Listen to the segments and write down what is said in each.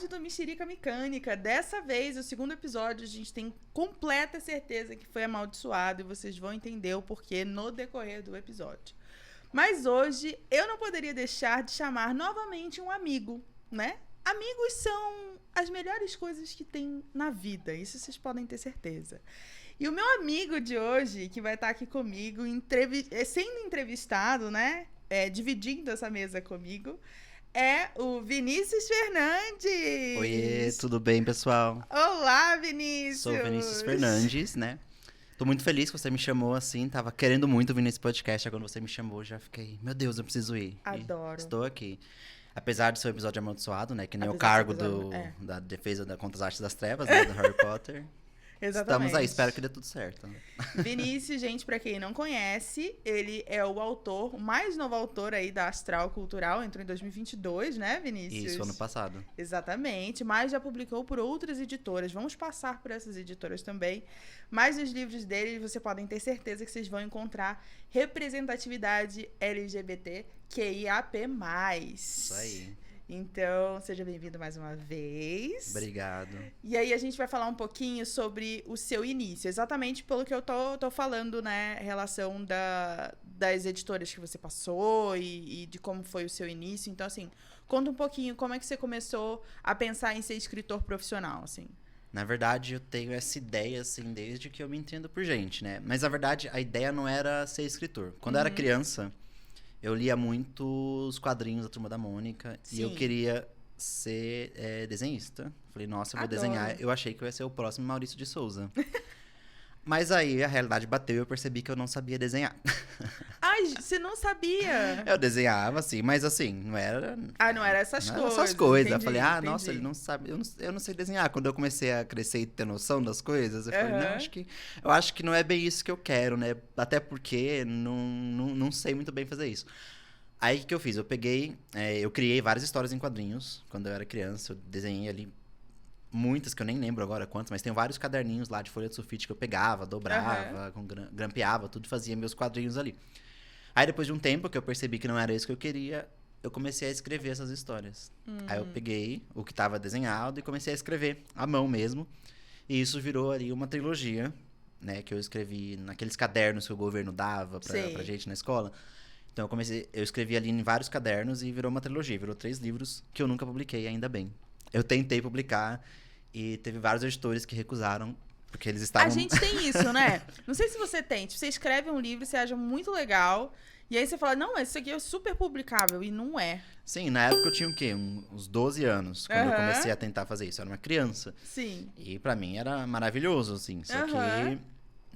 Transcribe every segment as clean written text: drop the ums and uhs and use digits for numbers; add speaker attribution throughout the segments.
Speaker 1: episódio do Mexerica Mecânica. Dessa vez, o segundo episódio, a gente tem completa certeza que foi amaldiçoado e vocês vão entender o porquê no decorrer do episódio. Mas hoje, eu não poderia deixar de chamar novamente um amigo, né? Amigos são as melhores coisas que tem na vida, isso vocês podem ter certeza. E o meu amigo de hoje, que vai estar aqui comigo, sendo entrevistado, né? Dividindo essa mesa comigo, é o Vinícius Fernandes.
Speaker 2: Oiê, tudo bem, pessoal?
Speaker 1: Olá, Vinícius!
Speaker 2: Sou o Vinícius Fernandes, né? Tô muito feliz que você me chamou assim, tava querendo muito vir nesse podcast, aí quando você me chamou, já fiquei, meu Deus, eu preciso ir.
Speaker 1: Adoro.
Speaker 2: E estou aqui. Apesar de ser um episódio amaldiçoado, né? Que nem o
Speaker 1: Apesar
Speaker 2: cargo
Speaker 1: do episódio,
Speaker 2: da defesa contra as artes das trevas, né? Do Harry Potter.
Speaker 1: Exatamente.
Speaker 2: Estamos aí, espero que dê tudo certo.
Speaker 1: Vinícius, gente, pra quem não conhece, ele é o autor, o mais novo autor aí da Astral Cultural, entrou em 2022, né, Vinícius?
Speaker 2: Isso, ano passado.
Speaker 1: Exatamente, mas já publicou por outras editoras. Vamos passar por essas editoras também. Mas nos livros dele, você podem ter certeza que vocês vão encontrar representatividade LGBTQIAP+.
Speaker 2: Isso aí.
Speaker 1: Então, seja bem-vindo mais uma vez.
Speaker 2: Obrigado.
Speaker 1: E aí a gente vai falar um pouquinho sobre o seu início, exatamente pelo que eu tô falando, né, relação das editoras que você passou e de como foi o seu início. Então, assim, conta um pouquinho como é que você começou a pensar em ser escritor profissional, assim.
Speaker 2: Na verdade, eu tenho essa ideia, assim, desde que eu me entendo por gente, né? Mas, na verdade, a ideia não era ser escritor. Quando eu era criança, eu lia muito os quadrinhos da Turma da Mônica.
Speaker 1: Sim.
Speaker 2: E eu queria ser desenhista. Falei, nossa, eu vou
Speaker 1: Adoro.
Speaker 2: desenhar. Eu achei que eu ia ser o próximo Maurício de Souza. Mas aí a realidade bateu e eu percebi que eu não sabia desenhar.
Speaker 1: Ai, você não sabia?
Speaker 2: Eu desenhava, assim, mas assim, não era...
Speaker 1: Ah, não era essas
Speaker 2: não
Speaker 1: coisas.
Speaker 2: Era essas coisas.
Speaker 1: Entendi,
Speaker 2: Eu falei,
Speaker 1: entendi.
Speaker 2: nossa, ele não sabe, eu não sei desenhar. Quando eu comecei a crescer e ter noção das coisas, eu falei, não, eu acho que não é bem isso que eu quero, né? Até porque não sei muito bem fazer isso. Aí, o que eu fiz? Eu eu criei várias histórias em quadrinhos quando eu era criança. Eu desenhei ali muitas, que eu nem lembro agora quantas, mas tem vários caderninhos lá de folha de sulfite que eu pegava, dobrava, grampeava, tudo, fazia meus quadrinhos ali. Aí, depois de um tempo que eu percebi que não era isso que eu queria, eu comecei a escrever essas histórias. Aí eu peguei o que estava desenhado e comecei a escrever à mão mesmo. E isso virou ali uma trilogia, né? Que eu escrevi naqueles cadernos que o governo dava pra gente na escola. Então eu escrevi ali em vários cadernos e virou uma trilogia. Virou 3 livros que eu nunca publiquei, ainda bem. Eu tentei publicar e teve vários editores que recusaram, porque eles estavam...
Speaker 1: A gente tem isso, né? Não sei se você tem. Você escreve um livro, você acha muito legal, e aí você fala, não, mas isso aqui é super publicável, e não é.
Speaker 2: Sim, na época eu tinha o quê? Uns 12 anos, quando eu comecei a tentar fazer isso. Eu era uma criança.
Speaker 1: Sim.
Speaker 2: E pra mim era maravilhoso, assim. Só que...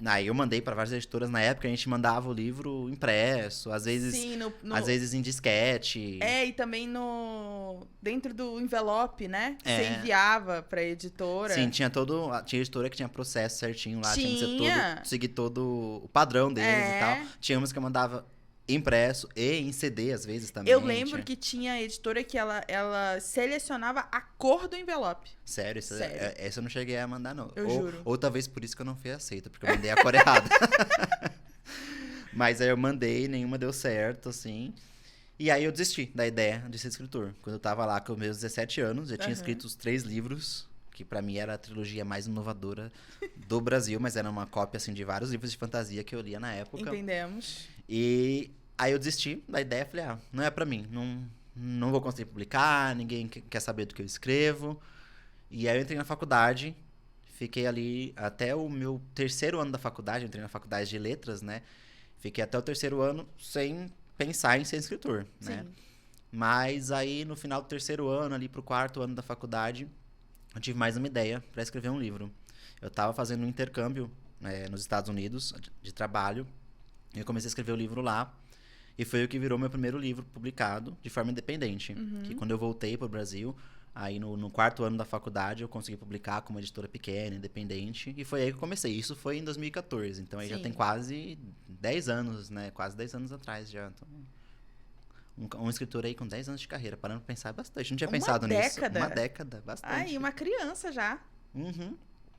Speaker 2: Aí eu mandei pra várias editoras. Na época a gente mandava o livro impresso, às vezes,
Speaker 1: Sim,
Speaker 2: às vezes em disquete.
Speaker 1: E também dentro do envelope, né? Você enviava pra editora.
Speaker 2: Sim, tinha editora que tinha processo certinho lá, tinha que seguir todo o padrão deles e tal. Tinha umas que eu mandava impresso e em CD, às vezes, também.
Speaker 1: Eu lembro que tinha editora que ela selecionava a cor do envelope.
Speaker 2: Sério? Essa eu não cheguei a mandar, não.
Speaker 1: Eu juro.
Speaker 2: Ou talvez por isso que eu não fui aceita, porque eu mandei a cor errada. Mas aí eu mandei, nenhuma deu certo, assim. E aí eu desisti da ideia de ser escritor. Quando eu tava lá com meus 17 anos, eu tinha escrito os 3 livros, que pra mim era a trilogia mais inovadora do Brasil, mas era uma cópia, assim, de vários livros de fantasia que eu lia na época.
Speaker 1: Entendemos.
Speaker 2: E aí eu desisti da ideia, falei, não é pra mim, não vou conseguir publicar, ninguém quer saber do que eu escrevo. E aí eu entrei na faculdade, fiquei ali até o meu 3º ano da faculdade, eu entrei na faculdade de letras, né? Fiquei até o 3º ano sem pensar em ser escritor, né? Mas aí no final do 3º ano, ali pro 4º ano da faculdade, eu tive mais uma ideia pra escrever um livro. Eu tava fazendo um intercâmbio nos Estados Unidos de trabalho, e eu comecei a escrever o livro lá. E foi o que virou meu primeiro livro publicado de forma independente. Que quando eu voltei pro Brasil, aí no 4º ano da faculdade, eu consegui publicar com uma editora pequena, independente. E foi aí que eu comecei. Isso foi em 2014. Então aí já tem quase 10 anos, né? Quase 10 anos atrás já. Então, um escritor aí com 10 anos de carreira. Parando pra pensar bastante. Não tinha pensado nisso. Uma década, bastante.
Speaker 1: Ai, uma criança já.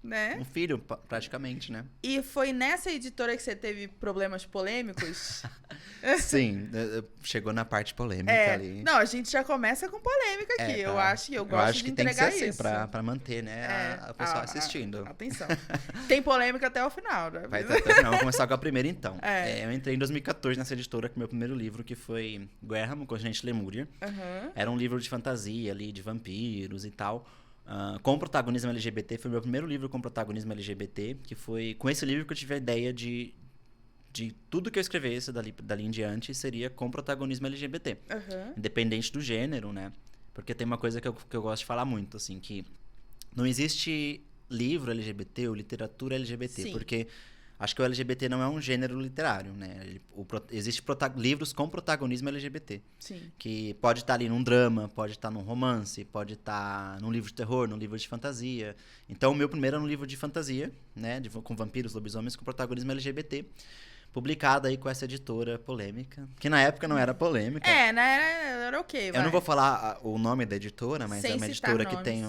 Speaker 1: né?
Speaker 2: Um filho, praticamente, né?
Speaker 1: E foi nessa editora que você teve problemas polêmicos?
Speaker 2: Sim, chegou na parte polêmica ali.
Speaker 1: Não, a gente já começa com polêmica aqui. Eu acho que eu gosto de entregar
Speaker 2: tem que ser
Speaker 1: isso.
Speaker 2: Assim, pra manter, né, a pessoa assistindo.
Speaker 1: Atenção. Tem polêmica até o final, né?
Speaker 2: Vai até o final. Vamos começar com a primeira, então. Eu entrei em 2014 nessa editora com o meu primeiro livro, que foi Graham, o Continente Lemúria. Era um livro de fantasia ali, de vampiros e tal. Com protagonismo LGBT. Foi o meu primeiro livro com protagonismo LGBT, que foi com esse livro que eu tive a ideia de tudo que eu escrevesse dali em diante seria com protagonismo LGBT. Independente do gênero, né? Porque tem uma coisa que eu gosto de falar muito, assim, que não existe livro LGBT ou literatura LGBT,
Speaker 1: Sim.
Speaker 2: porque acho que o LGBT não é um gênero literário, né? Existe livros com protagonismo LGBT.
Speaker 1: Sim.
Speaker 2: Que pode estar ali num drama, pode estar num romance, pode estar num livro de terror, num livro de fantasia. Então, o meu primeiro era um livro de fantasia, né? Com vampiros, lobisomens, com protagonismo LGBT. Publicado aí com essa editora polêmica, que na época não era polêmica.
Speaker 1: Era ok, vai.
Speaker 2: Eu não vou falar o nome da editora, mas
Speaker 1: sem
Speaker 2: é uma
Speaker 1: citar
Speaker 2: editora
Speaker 1: nomes.
Speaker 2: Que tem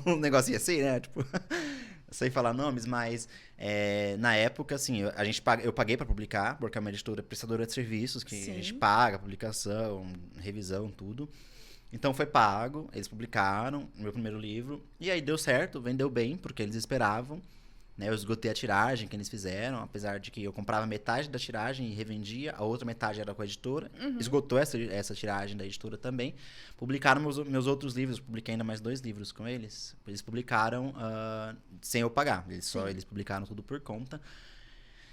Speaker 2: um negocinho assim, né? Tipo, sem falar nomes, mas na época, assim, eu paguei pra publicar, porque é uma editora prestadora de serviços, que a gente paga publicação, revisão, tudo. Então foi pago, eles publicaram o meu primeiro livro, e aí deu certo, vendeu bem, porque eles esperavam. Né, eu esgotei a tiragem que eles fizeram, apesar de que eu comprava metade da tiragem e revendia, a outra metade era com a editora. Esgotou essa tiragem da editora também. Publicaram meus outros livros, publiquei ainda mais 2 livros com eles. Eles publicaram sem eu pagar, eles publicaram tudo por conta.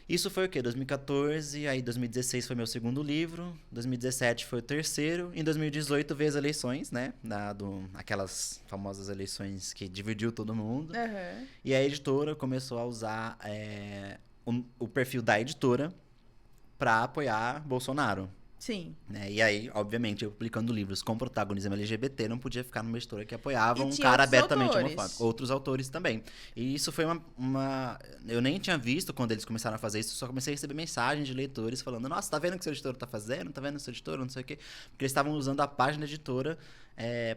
Speaker 2: Isso foi o quê? 2014, aí 2016 foi meu segundo livro, 2017 foi o terceiro, em 2018 veio as eleições, né? Aquelas famosas eleições que dividiu todo mundo. E a editora começou a usar o perfil da editora para apoiar Bolsonaro.
Speaker 1: Sim.
Speaker 2: Né? E aí, obviamente, eu publicando livros com protagonismo LGBT, não podia ficar numa editora que apoiava um cara abertamente homofóbico. Outros autores também. E isso foi uma... Eu nem tinha visto quando eles começaram a fazer isso, só comecei a receber mensagens de leitores falando: nossa, tá vendo o que seu editor tá fazendo? Tá vendo o seu editor? Não sei o quê. Porque eles estavam usando a página da editora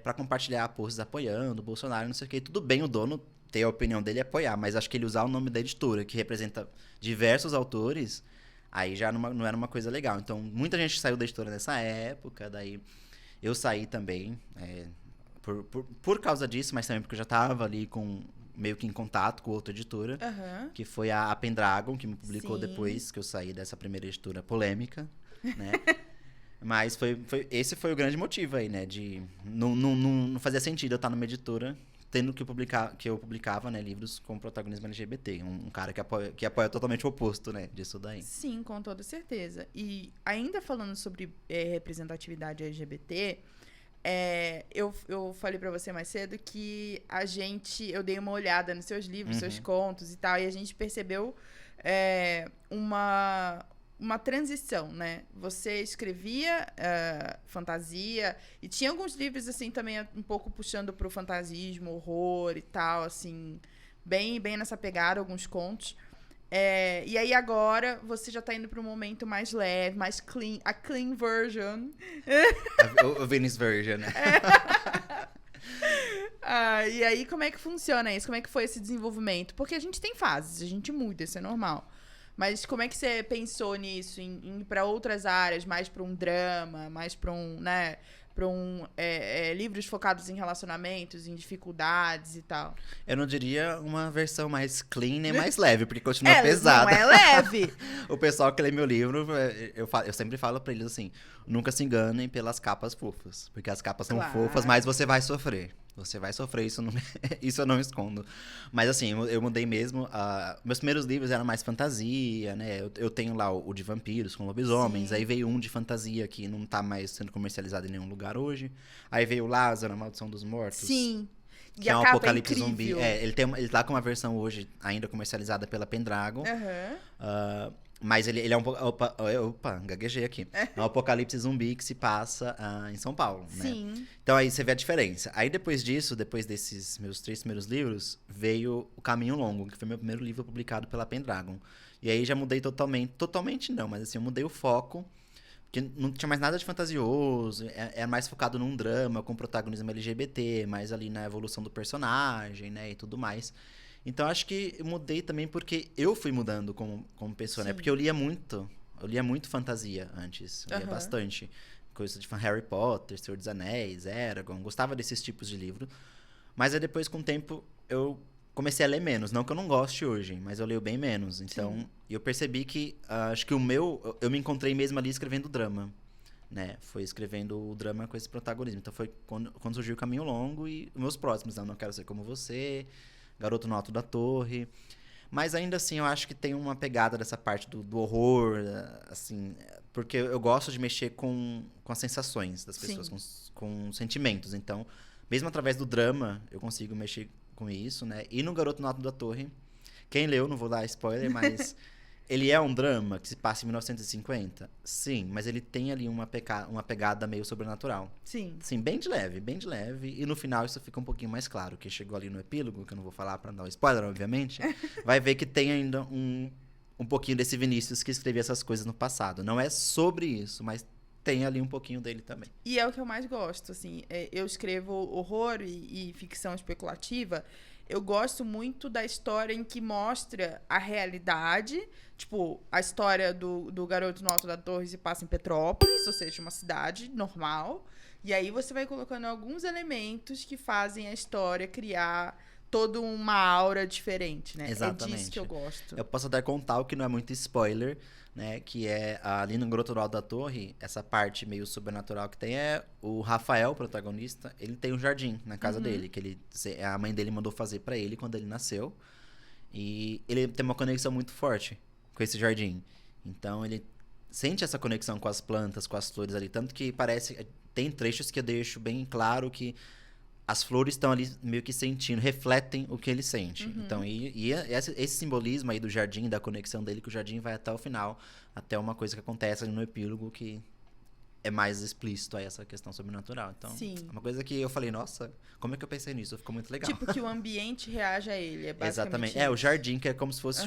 Speaker 2: para compartilhar posts apoiando o Bolsonaro, não sei o quê. E tudo bem o dono ter a opinião dele e apoiar, mas acho que ele usar o nome da editora, que representa diversos autores... Aí já não era uma coisa legal. Então, muita gente saiu da editora nessa época. Daí, eu saí também por causa disso, mas também porque eu já estava ali meio que em contato com outra editora, que foi a Pendragon, que me publicou depois que eu saí dessa primeira editora polêmica, né? Mas esse foi o grande motivo aí, né? Não fazia sentido eu estar numa editora tendo que eu publicava, né, livros com protagonismo LGBT. Um cara que apoia totalmente o oposto, né, disso daí.
Speaker 1: Sim, com toda certeza. E ainda falando sobre representatividade LGBT, eu falei pra você mais cedo que eu dei uma olhada nos seus livros, seus contos e tal, e a gente percebeu uma transição, né? Você escrevia fantasia e tinha alguns livros, assim, também um pouco puxando pro fantasismo, horror e tal, assim, bem nessa pegada, alguns contos. E aí agora você já tá indo para um momento mais leve, mais clean, a clean version.
Speaker 2: O Venice version, né?
Speaker 1: E aí como é que funciona isso? Como é que foi esse desenvolvimento? Porque a gente tem fases, a gente muda, isso é normal. Mas como é que você pensou nisso, em ir para outras áreas, mais para um drama, mais para né, livros focados em relacionamentos, em dificuldades e tal?
Speaker 2: Eu não diria uma versão mais clean nem mais leve, porque continua pesada.
Speaker 1: Não é leve.
Speaker 2: O pessoal que lê meu livro, eu sempre falo pra eles assim: nunca se enganem pelas capas fofas, porque as capas são fofas, mas você vai sofrer. Você vai sofrer, isso eu não escondo. Mas assim, eu mudei mesmo. Meus primeiros livros eram mais fantasia, né? Eu tenho lá o de vampiros com lobisomens. Sim. Aí veio um de fantasia que não tá mais sendo comercializado em nenhum lugar hoje. Aí veio o Lázaro, a Maldição dos Mortos.
Speaker 1: Sim.
Speaker 2: Que é um apocalipse zumbi. Ele tá com uma versão hoje ainda comercializada pela Pendragon. Mas ele é um... Opa, gaguejei aqui. É um apocalipse zumbi que se passa em São Paulo, né?
Speaker 1: Sim.
Speaker 2: Então aí você vê a diferença. Aí depois disso, depois desses meus 3 primeiros livros, veio O Caminho Longo, que foi meu primeiro livro publicado pela Pendragon. E aí já mudei totalmente. Totalmente não, mas assim, eu mudei o foco. Porque não tinha mais nada de fantasioso. Era mais focado num drama com protagonismo LGBT, mais ali na evolução do personagem, né? E tudo mais. Então, acho que eu mudei também porque eu fui mudando como pessoa, né? Porque eu lia muito fantasia antes. Eu lia bastante. Coisa de Harry Potter, Senhor dos Anéis, Eragon. Gostava desses tipos de livro. Mas aí depois, com o tempo, eu comecei a ler menos. Não que eu não goste hoje, mas eu leio bem menos. Então, eu percebi que, acho que eu me encontrei mesmo ali escrevendo drama, né? Foi escrevendo o drama com esse protagonismo. Então, foi quando surgiu o Caminho Longo e os meus próximos. Não Quero Ser Como Você, Garoto no Alto da Torre. Mas ainda assim, eu acho que tem uma pegada dessa parte do horror, assim, porque eu gosto de mexer com as sensações das pessoas, com sentimentos. Então, mesmo através do drama, eu consigo mexer com isso, né? E no Garoto no Alto da Torre, quem leu, não vou dar spoiler, mas ele é um drama que se passa em 1950? Sim, mas ele tem ali uma pegada meio sobrenatural.
Speaker 1: Sim.
Speaker 2: Sim, bem de leve, bem de leve. E no final isso fica um pouquinho mais claro. Quem chegou ali no epílogo, que eu não vou falar pra não dar spoiler, obviamente, vai ver que tem ainda um pouquinho desse Vinícius que escrevia essas coisas no passado. Não é sobre isso, mas tem ali um pouquinho dele também.
Speaker 1: E é o que eu mais gosto, assim. Eu escrevo horror e ficção especulativa. Eu gosto muito da história em que mostra a realidade. Tipo, a história do Garoto no Alto da Torre se passa em Petrópolis, ou seja, uma cidade normal. E aí você vai colocando alguns elementos que fazem a história criar toda uma aura diferente, né?
Speaker 2: Exatamente.
Speaker 1: É disso que eu gosto.
Speaker 2: Eu posso até contar o que não é muito spoiler, né? Que é ali no Garoto no Alto da Torre, essa parte meio sobrenatural que tem é o Rafael, o protagonista, ele tem um jardim na casa dele, que a mãe dele mandou fazer pra ele quando ele nasceu. E ele tem uma conexão muito forte com esse jardim. Então ele sente essa conexão com as plantas, com as flores ali, tanto que tem trechos que eu deixo bem claro que as flores estão ali meio que sentindo, refletem o que ele sente. Então, esse simbolismo aí do jardim, da conexão dele com o jardim vai até o final, até uma coisa que acontece ali no epílogo que é mais explícito a essa questão sobrenatural. Então, é uma coisa que eu falei, nossa, como é que eu pensei nisso? Ficou muito legal.
Speaker 1: Tipo, que o ambiente reage a ele, é basicamente
Speaker 2: Exatamente.
Speaker 1: isso.
Speaker 2: O jardim, que é como se fosse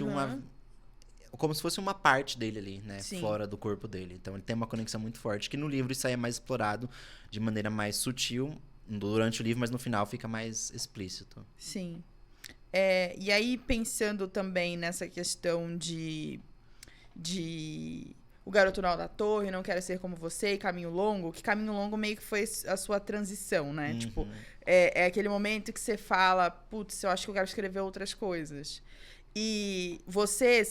Speaker 2: uma parte dele ali, né? Fora do corpo dele. Então, ele tem uma conexão muito forte, que no livro isso aí é mais explorado de maneira mais sutil, durante o livro, mas no final fica mais explícito.
Speaker 1: Sim. E aí, pensando também nessa questão de O Garoto no Alto da Torre, Não Quero Ser Como Você e Caminho Longo, que Caminho Longo meio que foi a sua transição, né? Tipo, é aquele momento que você fala, putz, eu acho que eu quero escrever outras coisas. E você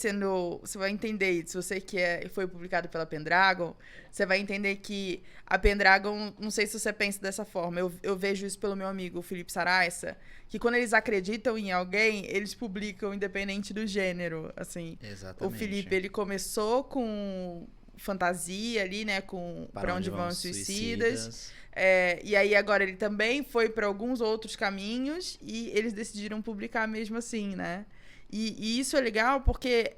Speaker 1: vai entender isso, você que foi publicado pela Pendragon, você vai entender que a Pendragon, não sei se você pensa dessa forma, eu vejo isso pelo meu amigo Felipe Saraiva, que quando eles acreditam em alguém, eles publicam independente do gênero, assim.
Speaker 2: Exatamente.
Speaker 1: O Felipe, ele começou com fantasia ali, né, com Pra Onde Vão os Suicidas. E aí agora ele também foi para alguns outros caminhos e eles decidiram publicar mesmo assim, né? E isso é legal porque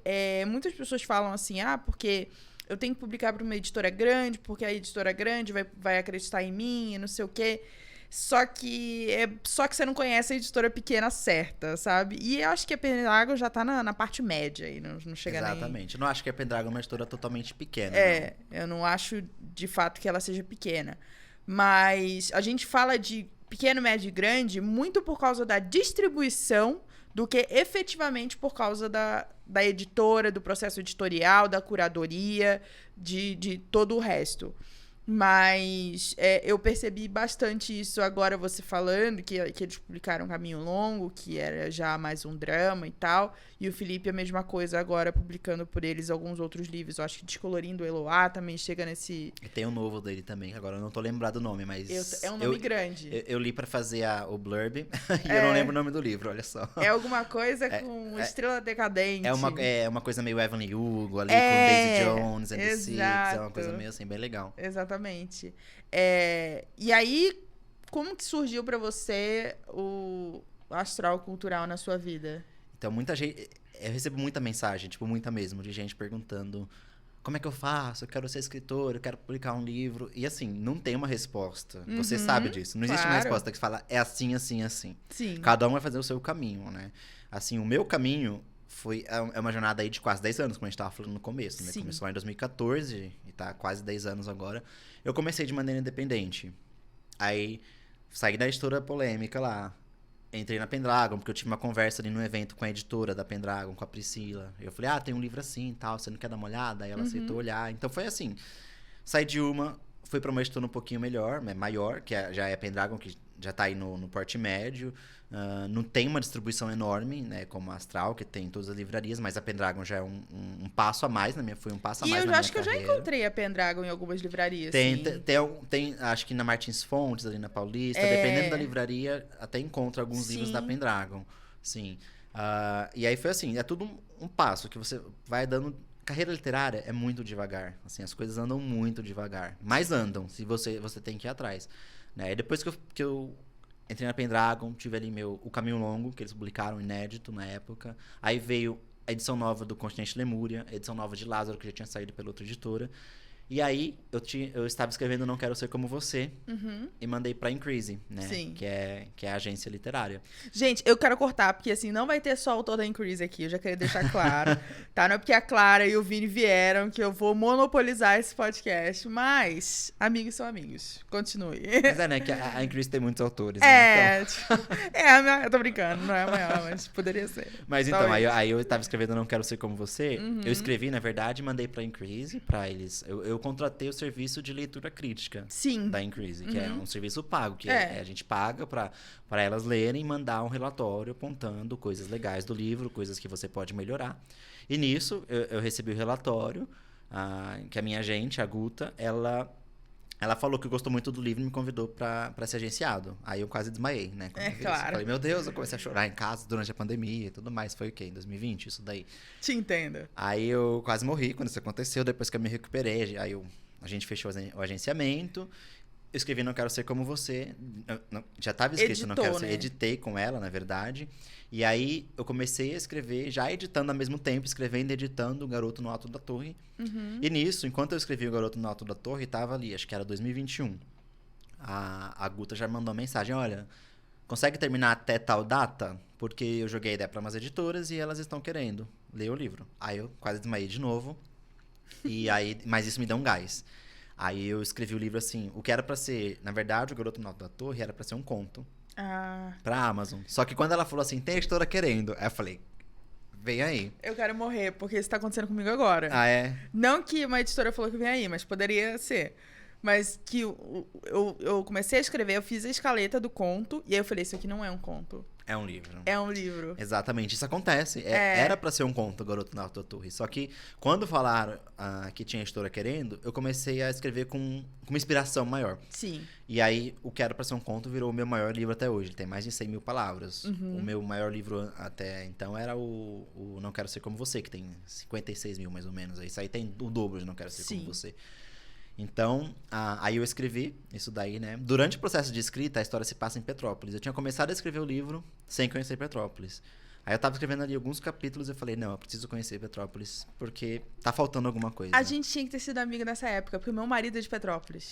Speaker 1: muitas pessoas falam assim, porque eu tenho que publicar para uma editora grande, porque a editora grande vai acreditar em mim e não sei o quê. Só que você não conhece a editora pequena certa, sabe? E eu acho que a Pendragon já tá na parte média aí, não chega nem...
Speaker 2: Exatamente. Eu não acho que a Pendragon é uma editora totalmente pequena.
Speaker 1: Eu não acho de fato que ela seja pequena. Mas a gente fala de pequeno, médio e grande muito por causa da distribuição do que efetivamente por causa da editora, do processo editorial, da curadoria, de todo o resto. Mas eu percebi bastante isso agora você falando, que eles publicaram Caminho Longo, que era já mais um drama e tal. E o Felipe a mesma coisa agora, publicando por eles alguns outros livros. Eu acho que Descolorindo o Eloá também chega nesse...
Speaker 2: E tem um novo dele também, agora eu não tô lembrado do nome, mas...
Speaker 1: É um nome grande.
Speaker 2: Eu li pra fazer o blurb e eu não lembro o nome do livro, olha só.
Speaker 1: É alguma coisa com Estrela Decadente.
Speaker 2: É uma coisa meio Evelyn Hugo ali, com Daisy Jones and the Six. É uma coisa meio assim, bem legal.
Speaker 1: Exatamente. E aí, como que surgiu pra você o astral cultural na sua vida?
Speaker 2: Então, muita gente... Eu recebo muita mensagem, tipo, muita mesmo, de gente perguntando como é que eu faço? Eu quero ser escritor, eu quero publicar um livro. E assim, não tem uma resposta. Você sabe disso. Não existe uma resposta que fala, é assim, assim, assim.
Speaker 1: Sim.
Speaker 2: Cada um vai fazer o seu caminho, né? Assim, o meu caminho é uma jornada aí de quase 10 anos, como a gente tava falando no começo, né? Começou lá em 2014 e tá quase 10 anos agora. Eu comecei de maneira independente. Aí, saí da editora polêmica lá. entrei na Pendragon, porque eu tive uma conversa ali no evento com a editora da Pendragon, com a Priscila. Eu falei, tem um livro assim e tal, você não quer dar uma olhada? Aí ela aceitou olhar. Então foi assim, saí de uma, fui pra uma editora um pouquinho melhor, maior, que já é a Pendragon, que já tá aí no porte médio. Não tem uma distribuição enorme, né, como a Astral, que tem em todas as livrarias, mas a Pendragon já é um passo a mais, foi um passo a mais na minha carreira. E eu acho que eu já
Speaker 1: encontrei a Pendragon em algumas livrarias.
Speaker 2: Tem, acho que na Martins Fontes, ali na Paulista, dependendo da livraria, até encontra alguns livros da Pendragon. Sim. E aí foi assim, é tudo um passo que você vai dando. Carreira literária é muito devagar, assim, as coisas andam muito devagar, mas andam, se você tem que ir atrás, né? E depois que eu entrei na Pendragon, tive ali O Caminho Longo, que eles publicaram inédito na época. Aí veio a edição nova do Continente Lemúria, a edição nova de Lázaro, que já tinha saído pela outra editora. E aí, eu estava escrevendo Não Quero Ser Como Você, e mandei pra Increase, né? Sim. Que é a agência literária.
Speaker 1: Gente, eu quero cortar, porque assim, não vai ter só o autor da Increase aqui, eu já queria deixar claro, tá? Não é porque a Clara e o Vini vieram que eu vou monopolizar esse podcast, mas amigos são amigos. Continue.
Speaker 2: Mas né? Que a Increase tem muitos autores, né?
Speaker 1: Então... eu tô brincando, não é a maior, mas poderia ser.
Speaker 2: Mas então, aí eu estava escrevendo Não Quero Ser Como Você, eu escrevi, na verdade, mandei pra Increase, pra eles... Eu contratei o serviço de leitura crítica da Increase, que é um serviço pago, que a gente paga para elas lerem e mandar um relatório apontando coisas legais do livro, coisas que você pode melhorar. E nisso, eu recebi o relatório, que a minha agente, a Guta, ela falou que gostou muito do livro e me convidou para ser agenciado. Aí eu quase desmaiei, né?
Speaker 1: Claro.
Speaker 2: Falei, meu Deus, eu comecei a chorar em casa durante a pandemia e tudo mais. Foi o quê? Em 2020, isso daí.
Speaker 1: Te entendo.
Speaker 2: Aí eu quase morri quando isso aconteceu. Depois que eu me recuperei, aí a gente fechou o agenciamento. Eu escrevi Não Quero Ser Como Você. Já estava escrito Não Quero Ser. Editei com ela, na verdade. E aí eu comecei a escrever, já editando ao mesmo tempo, escrevendo e editando O Garoto no Alto da Torre. E nisso, enquanto eu escrevi O Garoto no Alto da Torre, estava ali, acho que era 2021. A Guta já mandou uma mensagem, olha, consegue terminar até tal data? Porque eu joguei a ideia para umas editoras e elas estão querendo ler o livro. Aí eu quase desmaiei de novo, mas isso me deu um gás. Aí eu escrevi o livro assim, o que era para ser, na verdade, O Garoto no Alto da Torre era para ser um conto. Pra Amazon. Só que quando ela falou assim, tem a editora querendo, aí eu falei, vem aí.
Speaker 1: Eu quero morrer, porque isso tá acontecendo comigo agora.
Speaker 2: É?
Speaker 1: Não que uma editora falou que vem aí, mas poderia ser. Mas que eu comecei a escrever, eu fiz a escaleta do conto, e aí eu falei, isso aqui não é um conto.
Speaker 2: É um livro.
Speaker 1: É um livro.
Speaker 2: Exatamente, isso acontece. Era pra ser um conto, Garoto na Alta Torre. Só que quando falaram que tinha a editora querendo, eu comecei a escrever com uma inspiração maior.
Speaker 1: Sim.
Speaker 2: E aí, o que era pra ser um conto virou o meu maior livro até hoje. Ele tem mais de 100 mil palavras. O meu maior livro até então era o Não Quero Ser Como Você, que tem 56 mil mais ou menos. Isso aí tem o dobro de Não Quero Ser Como Você. Então, aí eu escrevi isso daí, né? Durante o processo de escrita, a história se passa em Petrópolis. Eu tinha começado a escrever o livro sem conhecer Petrópolis. Aí eu tava escrevendo ali alguns capítulos e eu falei, não, eu preciso conhecer Petrópolis, porque tá faltando alguma coisa.
Speaker 1: A gente tinha que ter sido amiga nessa época, porque o meu marido é de Petrópolis.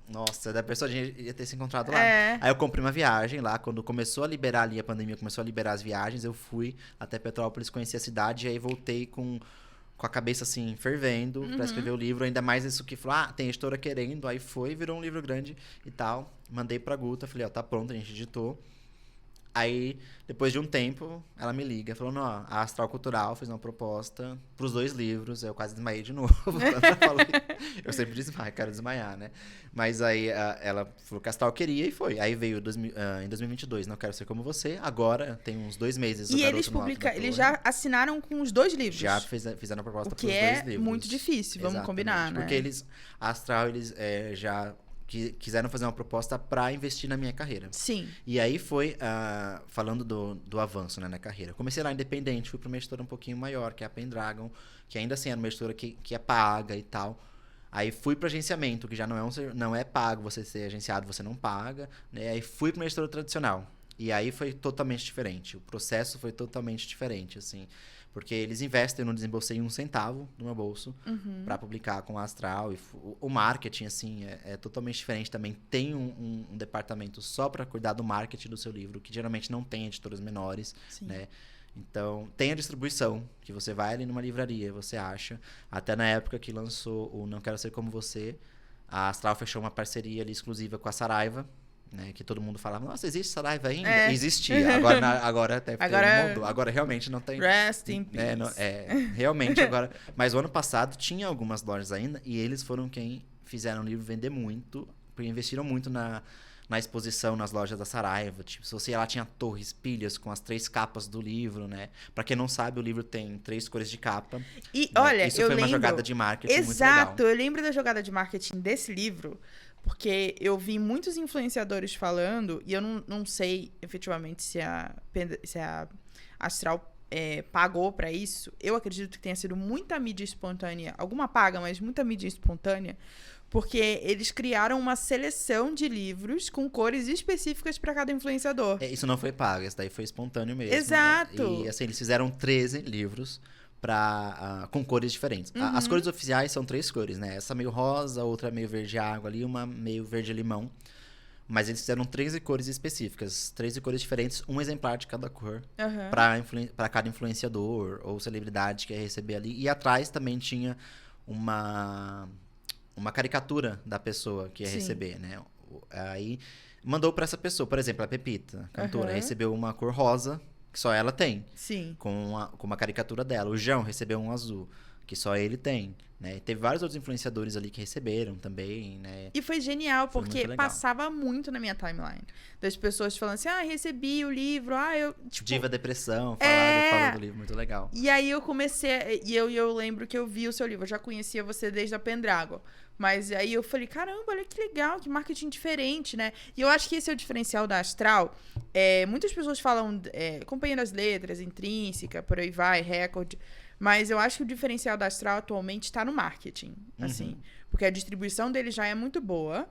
Speaker 2: Nossa, da pessoa a gente ia ter se encontrado lá. Aí eu comprei uma viagem lá, quando começou a liberar ali, a pandemia começou a liberar as viagens, eu fui até Petrópolis, conheci a cidade, e aí voltei com a cabeça, assim, fervendo pra escrever o livro. Ainda mais isso que falou, tem a editora querendo. Aí virou um livro grande e tal. Mandei pra Guta, falei, tá pronto, a gente editou. Aí, depois de um tempo, ela me liga, falando, a Astral Cultural fez uma proposta pros 2 livros. Eu quase desmaiei de novo. Eu sempre desmaio, quero desmaiar, né? Mas aí, ela falou que a Astral queria e foi. Aí veio em 2022, Não Quero Ser Como Você. Agora, tem uns 2 meses.
Speaker 1: E eles já assinaram com os 2 livros.
Speaker 2: Já fizeram a proposta pros 2 livros.
Speaker 1: Que é muito difícil, vamos combinar, né?
Speaker 2: Porque a Astral, já quiseram fazer uma proposta para investir na minha carreira.
Speaker 1: Sim.
Speaker 2: E aí foi, falando do avanço, né, na carreira. Comecei lá independente, fui para uma editora um pouquinho maior, que é a Pendragon, que ainda assim era uma editora que é paga e tal. Aí fui para agenciamento, que já não é pago, você ser agenciado, você não paga. Né? Aí fui para uma editora tradicional. E aí foi totalmente diferente. O processo foi totalmente diferente, assim. Porque eles investem, eu não desembolsei 1 centavo no meu bolso para publicar com a Astral. E o marketing, assim, é totalmente diferente também. Tem um departamento só para cuidar do marketing do seu livro, que geralmente não tem editoras menores, né? Então, tem a distribuição, que você vai ali numa livraria, você acha. Até na época que lançou o Não Quero Ser Como Você, a Astral fechou uma parceria ali exclusiva com a Saraiva, né? Que todo mundo falava, nossa, existe Saraiva ainda? Existia. Agora até mudou. Agora realmente não tem.
Speaker 1: Rest in peace.
Speaker 2: Realmente agora. Mas o ano passado tinha algumas lojas ainda e eles foram quem fizeram o livro vender muito, porque investiram muito na exposição nas lojas da Saraiva. Tipo, se você ia lá, tinha torres, pilhas com as 3 capas do livro, né? Pra quem não sabe, o livro tem 3 cores de capa.
Speaker 1: E, olha,
Speaker 2: isso foi uma jogada de marketing muito legal.
Speaker 1: Exato, eu lembro da jogada de marketing desse livro, porque eu vi muitos influenciadores falando, e eu não sei efetivamente se a Astral pagou pra isso. Eu acredito que tenha sido muita mídia espontânea, alguma paga, mas muita mídia espontânea, porque eles criaram uma seleção de livros com cores específicas para cada influenciador.
Speaker 2: Isso não foi pago, isso daí foi espontâneo mesmo.
Speaker 1: Exato.
Speaker 2: Né? E assim, eles fizeram 13 livros com cores diferentes. As cores oficiais são 3 cores, né? Essa meio rosa, outra meio verde água ali, uma meio verde limão. Mas eles fizeram 13 cores específicas, 13 cores diferentes, um exemplar de cada cor, para cada influenciador ou celebridade que ia receber ali. E atrás também tinha uma caricatura da pessoa que ia receber, né? Aí mandou para essa pessoa, por exemplo, a Pepita, cantora, recebeu uma cor rosa, que só ela tem.
Speaker 1: Sim.
Speaker 2: Com uma caricatura dela. O João recebeu um azul, que só ele tem, né? E teve vários outros influenciadores ali que receberam também, né?
Speaker 1: E foi genial, porque passava muito na minha timeline. Das pessoas falando assim, recebi o livro, eu... Tipo,
Speaker 2: Diva Depressão, falando do livro, muito legal.
Speaker 1: E aí eu comecei, eu lembro que eu vi o seu livro, eu já conhecia você desde a Pendragon. Mas aí eu falei, caramba, olha que legal, que marketing diferente, né? E eu acho que esse é o diferencial da Astral. Muitas pessoas falam Companhia das Letras, Intrínseca, por aí vai, Record. Mas eu acho que o diferencial da Astral atualmente está no marketing, assim. Porque a distribuição dele já é muito boa.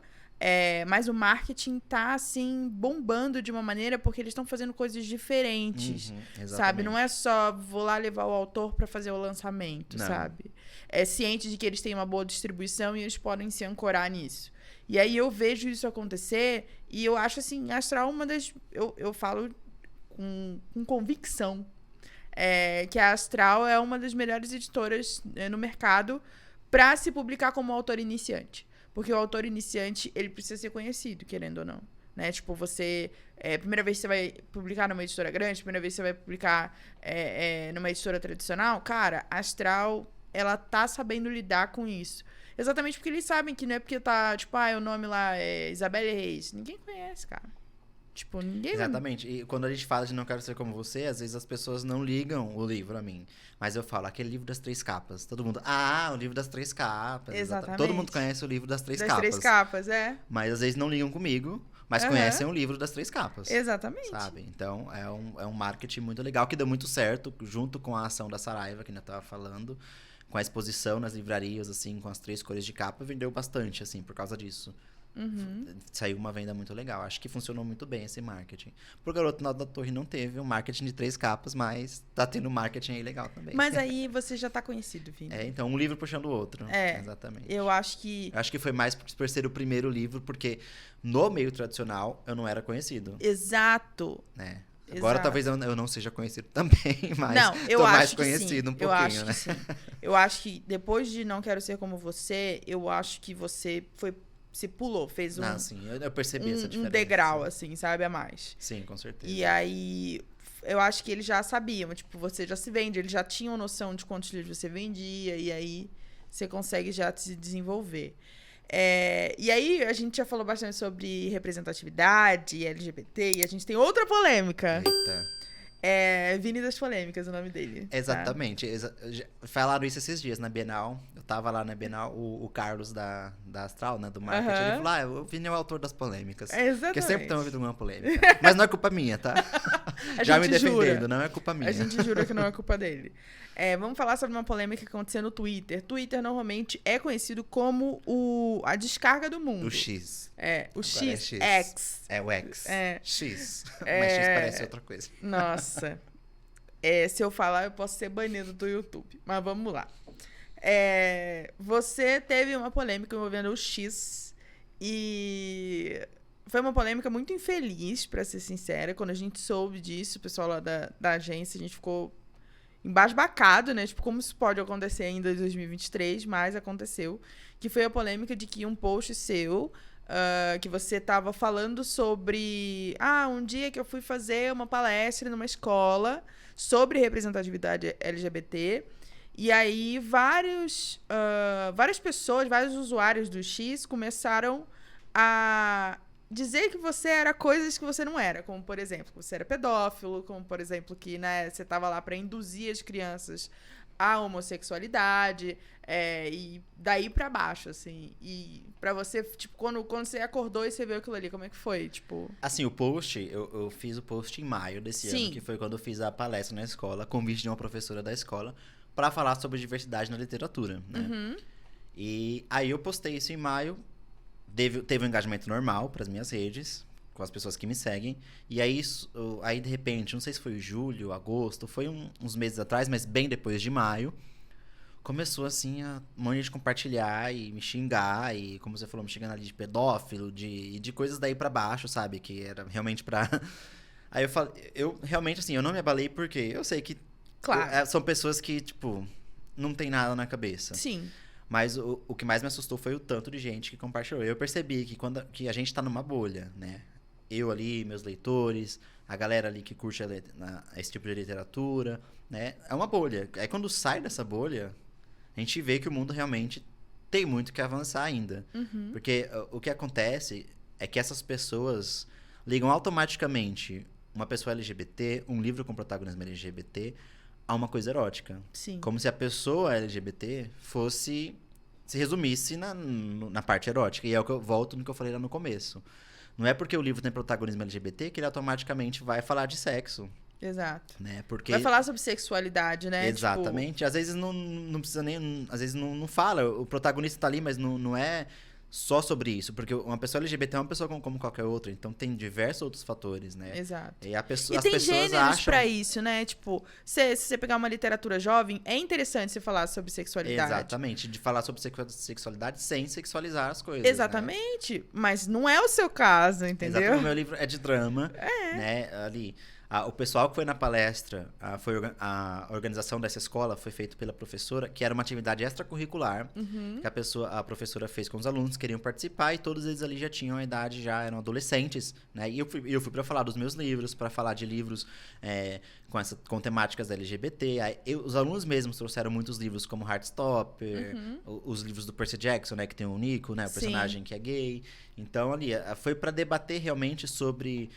Speaker 1: Mas o marketing tá, assim, bombando de uma maneira porque eles estão fazendo coisas diferentes, sabe? Não é só vou lá levar o autor para fazer o lançamento, sabe? É ciente de que eles têm uma boa distribuição e eles podem se ancorar nisso. E aí eu vejo isso acontecer e eu acho, assim, a Astral uma das... Eu falo com convicção que a Astral é uma das melhores editoras no mercado para se publicar como autor iniciante. Porque o autor iniciante, ele precisa ser conhecido, querendo ou não. Né? Tipo, primeira vez que você vai publicar numa editora grande, primeira vez que você vai publicar numa editora tradicional, cara, a Astral, ela tá sabendo lidar com isso. Exatamente porque eles sabem que não é porque tá, tipo, o nome lá é Isabelle Reis. Ninguém conhece, cara. Tipo, ninguém...
Speaker 2: Exatamente. E quando a gente fala de Não Quero Ser Como Você, às vezes as pessoas não ligam o livro a mim. Mas eu falo, aquele livro das 3 capas. Todo mundo, o livro das 3 capas.
Speaker 1: Exatamente.
Speaker 2: Todo mundo conhece o livro das 3 capas.
Speaker 1: Das 3 capas,
Speaker 2: Mas às vezes não ligam comigo, mas conhecem o livro das 3 capas.
Speaker 1: Exatamente.
Speaker 2: Sabe? Então, é um marketing muito legal, que deu muito certo, junto com a ação da Saraiva, que ainda tava falando, com a exposição nas livrarias, assim, com as 3 cores de capa, vendeu bastante, assim, por causa disso. Saiu uma venda muito legal. Acho que funcionou muito bem esse marketing. Pro Garoto da Torre não teve um marketing de 3 capas, mas tá tendo marketing aí legal também.
Speaker 1: Mas aí você já tá conhecido, Vini.
Speaker 2: Então um livro puxando o outro. Exatamente.
Speaker 1: Eu acho que
Speaker 2: foi mais por ser o primeiro livro, porque no meio tradicional eu não era conhecido.
Speaker 1: Exato.
Speaker 2: Né? Agora talvez eu não seja conhecido também, mas tô mais conhecido um pouquinho,
Speaker 1: eu acho
Speaker 2: né?
Speaker 1: Que sim. Eu acho que depois de Não Quero Ser Como Você, eu acho que você se pulou, fez
Speaker 2: sim, eu percebi essa diferença.
Speaker 1: Um degrau, assim, sabe, a mais.
Speaker 2: Sim, com certeza.
Speaker 1: E aí, eu acho que eles já sabiam, tipo, você já se vende, eles já tinham noção de quantos livros você vendia, e aí você consegue já se desenvolver. E aí, a gente já falou bastante sobre representatividade, LGBT, e a gente tem outra polêmica.
Speaker 2: Eita.
Speaker 1: Vini das Polêmicas, o nome dele.
Speaker 2: Exatamente. Falaram isso esses dias na Bienal. Eu tava lá na Bienal, o Carlos da Astral, né, do marketing, ele falou, o Vini é o autor das polêmicas.
Speaker 1: Exatamente.
Speaker 2: Porque sempre estão ouvindo uma polêmica. Mas não é culpa minha, tá? Já me defendendo, não é culpa minha.
Speaker 1: A gente jura que não é culpa dele. Vamos falar sobre uma polêmica que aconteceu no Twitter. Twitter normalmente é conhecido como a descarga do mundo.
Speaker 2: O X.
Speaker 1: O X.
Speaker 2: X. É o X. X. Mas X parece outra coisa.
Speaker 1: Nossa. Se eu falar, eu posso ser banido do YouTube. Mas vamos lá. Você teve uma polêmica envolvendo o X. E foi uma polêmica muito infeliz, pra ser sincera. Quando a gente soube disso, o pessoal lá da agência, a gente ficou embasbacado, né? Tipo, como isso pode acontecer ainda em 2023, mas aconteceu. Que foi a polêmica de que um post seu que você estava falando sobre... um dia que eu fui fazer uma palestra numa escola sobre representatividade LGBT. E aí, várias pessoas, vários usuários do X começaram a dizer que você era coisas que você não era. Como, por exemplo, que você era pedófilo. Como, por exemplo, que você estava lá para induzir as crianças à homossexualidade. E daí pra baixo, assim. E pra você, tipo, quando você acordou e você viu aquilo ali, como é que foi? Tipo...
Speaker 2: Assim, o post, eu fiz o post em maio desse ano, que foi quando eu fiz a palestra na escola, convite de uma professora da escola, pra falar sobre diversidade na literatura, né?
Speaker 1: Uhum.
Speaker 2: E aí eu postei isso em maio, teve um engajamento normal pras minhas redes, com as pessoas que me seguem, e aí de repente, não sei se foi julho, agosto, foi uns meses atrás, mas bem depois de maio, começou, assim, a mania de compartilhar e me xingar, e como você falou, me xingando ali de pedófilo, de coisas daí pra baixo, sabe? Que era realmente pra... Aí eu falei, eu realmente, assim, eu não me abalei porque eu sei que
Speaker 1: Claro.
Speaker 2: são pessoas que, tipo, não tem nada na cabeça.
Speaker 1: Sim.
Speaker 2: Mas o que mais me assustou foi o tanto de gente que compartilhou. Eu percebi que a gente tá numa bolha, né? Eu ali, meus leitores, a galera ali que curte esse tipo de literatura, né? É uma bolha. Aí quando sai dessa bolha... A gente vê que o mundo realmente tem muito que avançar ainda.
Speaker 1: Uhum.
Speaker 2: Porque o que acontece é que essas pessoas ligam automaticamente uma pessoa LGBT, um livro com protagonismo LGBT, a uma coisa erótica.
Speaker 1: Sim.
Speaker 2: Como se a pessoa LGBT se resumisse na parte erótica. E é o que eu volto no que eu falei lá no começo. Não é porque o livro tem protagonismo LGBT que ele automaticamente vai falar de sexo.
Speaker 1: Exato.
Speaker 2: Né? Porque...
Speaker 1: Vai falar sobre sexualidade, né?
Speaker 2: Exatamente.
Speaker 1: Tipo...
Speaker 2: Às vezes não precisa nem... Às vezes não fala. O protagonista tá ali, mas não é só sobre isso. Porque uma pessoa LGBT é uma pessoa como qualquer outra. Então tem diversos outros fatores, né?
Speaker 1: Exato.
Speaker 2: E as
Speaker 1: tem
Speaker 2: pessoas
Speaker 1: gêneros
Speaker 2: acham...
Speaker 1: pra isso, né? Tipo, se você pegar uma literatura jovem, é interessante você falar sobre sexualidade.
Speaker 2: Exatamente. De falar sobre sexualidade sem sexualizar as coisas.
Speaker 1: Exatamente. Né? Mas não é o seu caso, entendeu?
Speaker 2: Exatamente. O meu livro é de drama. Né? Ali... o pessoal que foi na palestra, a organização dessa escola foi feita pela professora, que era uma atividade extracurricular, que a professora fez com os alunos que queriam participar, e todos eles ali já tinham a idade, já eram adolescentes, né? E eu fui para falar dos meus livros, para falar de livros com temáticas LGBT. Aí, os alunos mesmos trouxeram muitos livros, como Heartstopper, os livros do Percy Jackson, né? Que tem o Nico, né? O personagem que é gay. Então, ali, foi para debater realmente sobre...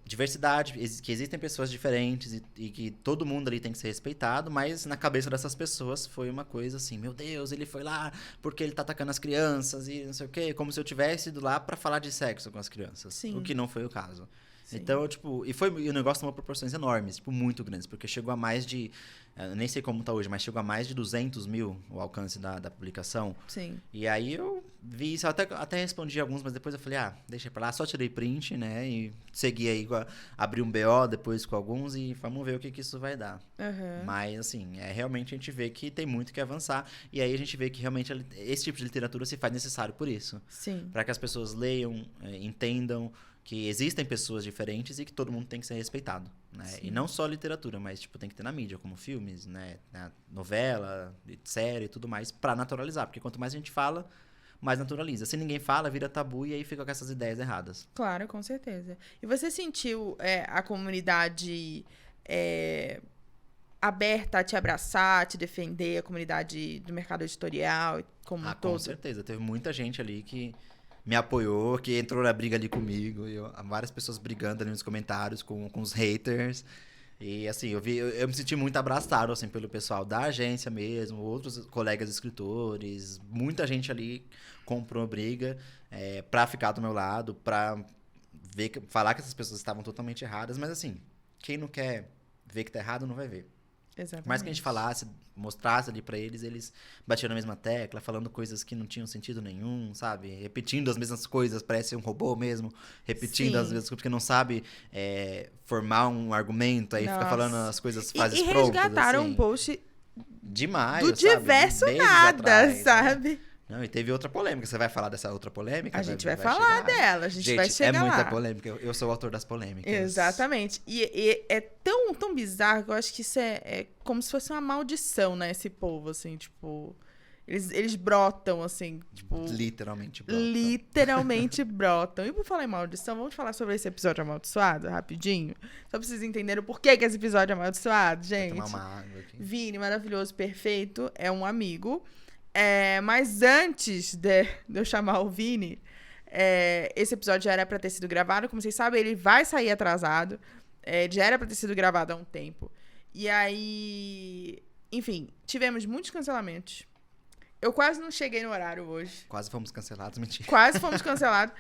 Speaker 2: diversidade, que existem pessoas diferentes e que todo mundo ali tem que ser respeitado, mas na cabeça dessas pessoas foi uma coisa assim, meu Deus, ele foi lá porque ele tá atacando as crianças e não sei o quê, como se eu tivesse ido lá pra falar de sexo com as crianças. Sim. O que não foi o caso. Sim. Então, tipo, e o negócio tomou proporções enormes, tipo, muito grandes, porque chegou a mais de, nem sei como tá hoje, mas chegou a mais de 200 mil o alcance da publicação.
Speaker 1: Sim.
Speaker 2: E aí eu vi isso, até respondi alguns, mas depois eu falei, deixa pra lá, só tirei print, né, e segui aí, abri um BO depois com alguns e vamos ver o que isso vai dar. Mas, assim, realmente a gente vê que tem muito que avançar, e aí a gente vê que realmente esse tipo de literatura se faz necessário por isso.
Speaker 1: Sim.
Speaker 2: Para que as pessoas leiam, entendam que existem pessoas diferentes e que todo mundo tem que ser respeitado, né? E não só literatura, mas tipo tem que ter na mídia, como filmes, né, novela, série e tudo mais, para naturalizar, porque quanto mais a gente fala, mais naturaliza. Se ninguém fala, vira tabu e aí fica com essas ideias erradas.
Speaker 1: Claro, com certeza. E você sentiu a comunidade aberta a te abraçar, a te defender, a comunidade do mercado editorial como um todo?
Speaker 2: Com certeza. Teve muita gente ali que me apoiou, que entrou na briga ali comigo. Várias pessoas brigando ali nos comentários com os haters. E assim, eu me senti muito abraçado assim, pelo pessoal da agência mesmo, outros colegas escritores. Muita gente ali comprou briga pra ficar do meu lado, pra falar que essas pessoas estavam totalmente erradas. Mas assim, quem não quer ver que tá errado, não vai ver.
Speaker 1: Exatamente.
Speaker 2: Por mais que a gente falasse, mostrasse ali pra eles batiam na mesma tecla, falando coisas que não tinham sentido nenhum, sabe? Repetindo as mesmas coisas, parece um robô mesmo. Repetindo as mesmas coisas, porque não sabe formar um argumento, aí fica falando as coisas frases prontas.
Speaker 1: E resgataram
Speaker 2: assim.
Speaker 1: Um post
Speaker 2: demais,
Speaker 1: do diverso nada, atrás, sabe?
Speaker 2: Né? Não, e teve outra polêmica. Você vai falar dessa outra polêmica?
Speaker 1: A gente vai falar dela, a gente vai chegar lá.
Speaker 2: É muita polêmica. Eu sou o autor das polêmicas.
Speaker 1: Exatamente. E é tão bizarro que eu acho que isso é como se fosse uma maldição, né? Esse povo, assim, tipo... Eles brotam, assim, tipo...
Speaker 2: Literalmente brotam.
Speaker 1: Literalmente brotam. E por falar em maldição, vamos falar sobre esse episódio amaldiçoado, rapidinho? Só pra vocês entenderem por que esse episódio é amaldiçoado, gente.
Speaker 2: Vou tomar uma água aqui.
Speaker 1: Vini, maravilhoso, perfeito, é um amigo. Mas antes de eu chamar o Vini, esse episódio já era pra ter sido gravado. Como vocês sabem, ele vai sair atrasado. Já era pra ter sido gravado há um tempo. E aí... Enfim, tivemos muitos cancelamentos. Eu quase não cheguei no horário hoje.
Speaker 2: Quase fomos cancelados, mentira.
Speaker 1: Quase fomos cancelados.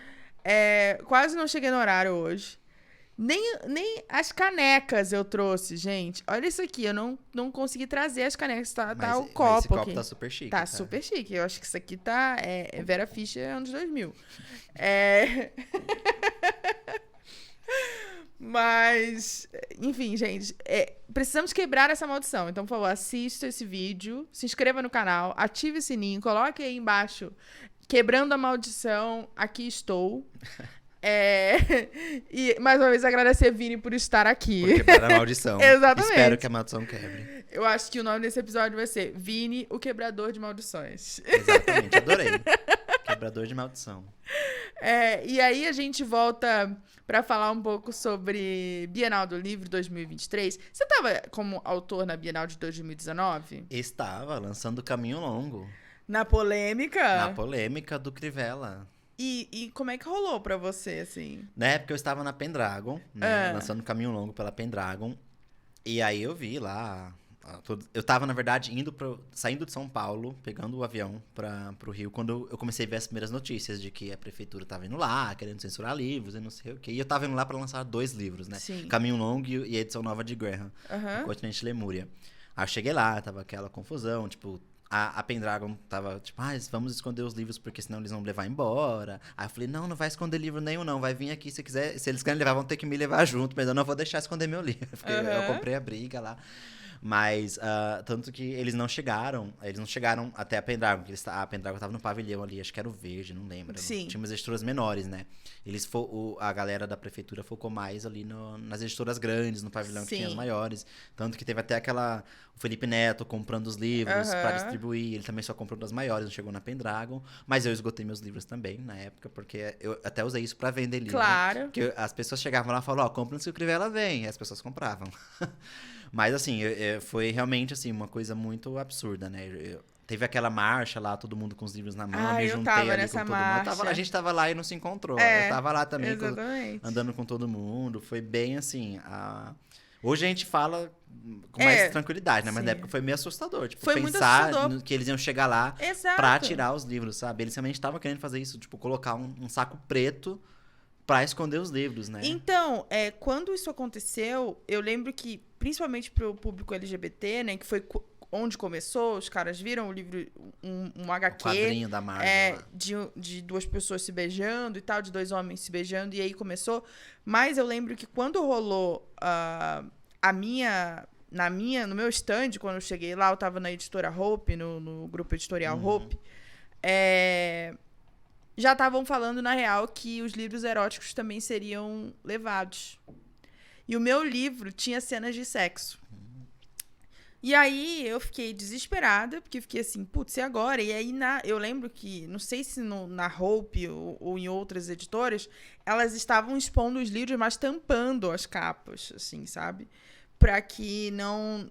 Speaker 1: Quase não cheguei no horário hoje. Nem as canecas eu trouxe, gente. Olha isso aqui, eu não consegui trazer as canecas. Tá o copo
Speaker 2: mas esse copo
Speaker 1: aqui.
Speaker 2: tá super chique.
Speaker 1: Tá super chique. Eu acho que isso aqui tá... Vera Fischer anos 2000. Mas, enfim, gente, precisamos quebrar essa maldição. Então, por favor, assista esse vídeo, se inscreva no canal, ative o sininho, coloque aí embaixo, quebrando a maldição, aqui estou. E, mais uma vez, agradecer a Vini por estar aqui.
Speaker 2: Por quebrar a maldição.
Speaker 1: Exatamente.
Speaker 2: Espero que a maldição quebre.
Speaker 1: Eu acho que o nome desse episódio vai ser Vini, o quebrador de maldições.
Speaker 2: Exatamente, adorei. Quebrador de maldição.
Speaker 1: E aí a gente volta para falar um pouco sobre Bienal do Livro 2023. Você estava como autor na Bienal de 2019?
Speaker 2: Estava lançando Caminho Longo.
Speaker 1: Na polêmica?
Speaker 2: Na polêmica do Crivella.
Speaker 1: E como é que rolou pra você, assim?
Speaker 2: Na época eu estava na Pendragon, né? Lançando Caminho Longo pela Pendragon. E aí eu vi lá... Eu tava, na verdade, saindo de São Paulo, pegando o avião pro Rio, quando eu comecei a ver as primeiras notícias de que a prefeitura tava indo lá, querendo censurar livros e não sei o quê. E eu tava indo lá pra lançar 2 livros, né?
Speaker 1: Sim.
Speaker 2: Caminho Longo e a edição nova de Graham, do Continente Lemúria. Aí eu cheguei lá, tava aquela confusão, tipo... A Pendragon tava, tipo, vamos esconder os livros porque senão eles vão levar embora. Aí eu falei, não vai esconder livro nenhum, não. Vai vir aqui se quiser. Se eles querem levar, vão ter que me levar junto. Mas eu não vou deixar esconder meu livro. Porque eu comprei a briga lá. Mas, tanto que eles não chegaram até a Pendragon. A Pendragon tava no pavilhão ali, acho que era o verde, não lembro.
Speaker 1: Sim.
Speaker 2: Tinha umas editoras menores, né? A galera da prefeitura focou mais ali nas editoras grandes, no pavilhão que tinha as maiores. Tanto que teve até o Felipe Neto comprando os livros pra distribuir. Ele também só comprou das maiores, não chegou na Pendragon. Mas eu esgotei meus livros também, na época, porque eu até usei isso pra vender livro.
Speaker 1: Claro.
Speaker 2: Porque as pessoas chegavam lá e falavam, compra antes que o Crivella vem. E as pessoas compravam. Mas, assim, foi realmente, assim, uma coisa muito absurda, né? Teve aquela marcha lá, todo mundo com os livros na mão, me juntei ali com todo mundo. A gente tava lá e não se encontrou. Eu tava lá também, andando com todo mundo. Foi bem, assim... Hoje a gente fala com mais tranquilidade, né? Mas na época foi meio assustador. Tipo,
Speaker 1: foi
Speaker 2: pensar que eles iam chegar lá pra tirar os livros, sabe? Eles realmente estavam querendo fazer isso, tipo, colocar um saco preto pra esconder os livros, né?
Speaker 1: Então, quando isso aconteceu, eu lembro que, principalmente pro público LGBT, né? Que foi onde começou, os caras viram o livro, um HQ.
Speaker 2: O quadrinho da Marvel.
Speaker 1: De 2 pessoas se beijando e tal, de 2 homens se beijando, e aí começou. Mas eu lembro que quando rolou no meu stand, quando eu cheguei lá, eu tava na editora Hope, no grupo editorial Hope, já estavam falando, na real, que os livros eróticos também seriam levados. E o meu livro tinha cenas de sexo. E aí eu fiquei desesperada, porque fiquei assim, putz, e agora? E aí eu lembro que, não sei se na Hope ou em outras editoras, elas estavam expondo os livros, mas tampando as capas, assim, sabe? Pra que não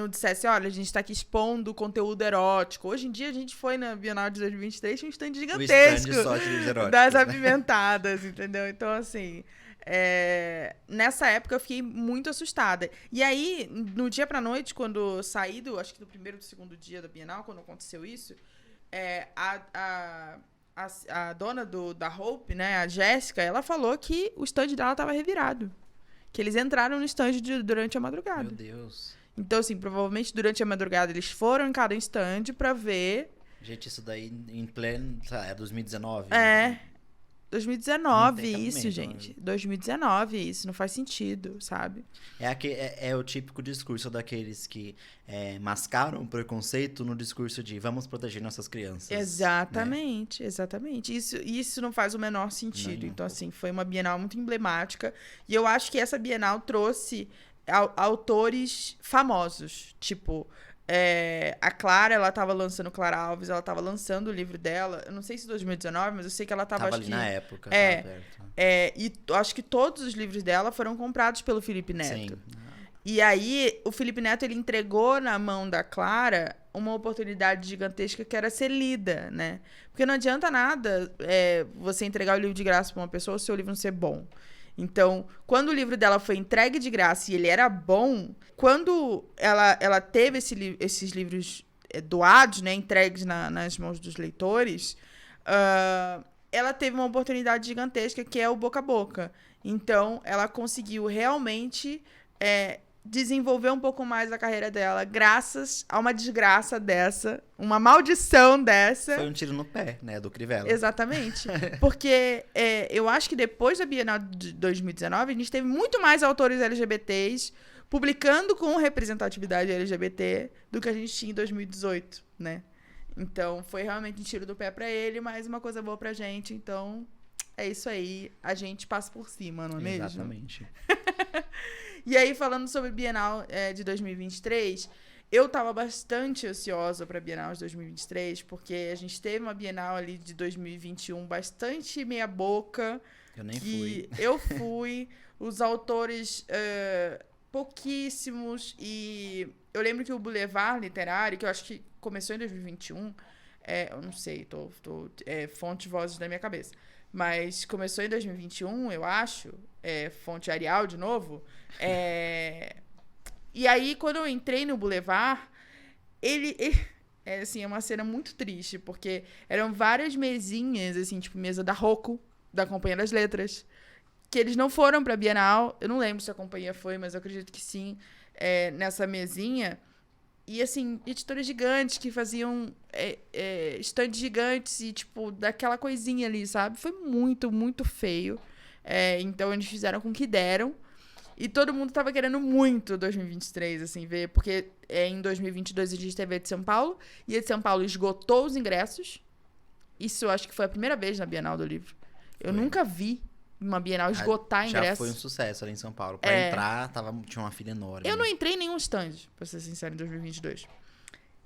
Speaker 1: dissesse, olha, a gente tá aqui expondo conteúdo erótico. Hoje em dia, a gente foi na Bienal de 2023, tinha um stand gigantesco
Speaker 2: só de livros eróticos,
Speaker 1: das
Speaker 2: né?
Speaker 1: apimentadas, entendeu? Então, assim... nessa época eu fiquei muito assustada. E aí, no dia pra noite, quando eu saí acho que do primeiro ou do segundo dia da Bienal, quando aconteceu isso, a dona da Hope, né, a Jéssica, ela falou que o stand dela tava revirado. Que eles entraram no stand durante a madrugada.
Speaker 2: Meu Deus.
Speaker 1: Então, assim, provavelmente durante a madrugada eles foram em cada stand pra ver...
Speaker 2: Gente, isso daí em pleno... É 2019?
Speaker 1: 2019 isso, gente. 2019 isso, não faz sentido, sabe?
Speaker 2: É o típico discurso daqueles que mascaram o preconceito no discurso de vamos proteger nossas crianças.
Speaker 1: Exatamente, né? Exatamente. Isso não faz o menor sentido.
Speaker 2: Não.
Speaker 1: Então, assim, foi uma Bienal muito emblemática. E eu acho que essa Bienal trouxe autores famosos. Tipo, A Clara, ela tava lançando, Clara Alves, ela tava lançando o livro dela, eu não sei se 2019, mas eu sei que ela tava,
Speaker 2: Tava
Speaker 1: acho
Speaker 2: ali
Speaker 1: que...
Speaker 2: na época,
Speaker 1: É,
Speaker 2: tava perto.
Speaker 1: acho que todos os livros dela foram comprados pelo Felipe Neto.
Speaker 2: Sim.
Speaker 1: E aí, o Felipe Neto, ele entregou na mão da Clara uma oportunidade gigantesca que era ser lida, né? Porque não adianta nada você entregar o livro de graça pra uma pessoa se o seu livro não ser bom. Então, quando o livro dela foi entregue de graça e ele era bom, quando ela teve esses livros doados, né, entregues nas mãos dos leitores, ela teve uma oportunidade gigantesca que é o boca a boca. Então, ela conseguiu realmente desenvolver um pouco mais a carreira dela graças a uma desgraça dessa, uma maldição dessa.
Speaker 2: Foi um tiro no pé, né, do Crivella.
Speaker 1: Exatamente. Porque eu acho que depois da Bienal de 2019, a gente teve muito mais autores LGBTs publicando com representatividade LGBT do que a gente tinha em 2018, né? Então, foi realmente um tiro do pé pra ele, mas uma coisa boa pra gente. Então, é isso aí. A gente passa por cima, não é mesmo?
Speaker 2: Exatamente.
Speaker 1: E aí, falando sobre Bienal de 2023, eu tava bastante ansiosa pra Bienal de 2023, porque a gente teve uma Bienal ali de 2021 bastante meia boca.
Speaker 2: Eu nem fui.
Speaker 1: Eu fui, os autores pouquíssimos, e eu lembro que o Boulevard Literário, que eu acho que começou em 2021, eu não sei, fonte vozes da minha cabeça, mas começou em 2021, eu acho, fonte Arial de novo. E aí, quando eu entrei no Boulevard, assim, é uma cena muito triste, porque eram várias mesinhas, assim, tipo mesa da Rocco, da Companhia das Letras, que eles não foram pra Bienal. Eu não lembro se a companhia foi, mas eu acredito que sim, nessa mesinha. E, assim, editoras gigantes que faziam estandes gigantes e, tipo, daquela coisinha ali, sabe? Foi muito, muito feio. Então, eles fizeram com que deram. E todo mundo tava querendo muito 2023, assim, ver. Porque em 2022 a gente teve a de São Paulo. E a de São Paulo esgotou os ingressos. Isso eu acho que foi a primeira vez na Bienal do Livro. Eu nunca vi uma Bienal esgotar ingressos.
Speaker 2: Já foi um sucesso ali em São Paulo. Pra entrar, tinha uma fila enorme.
Speaker 1: Eu não entrei em nenhum stand, pra ser sincero, em 2022.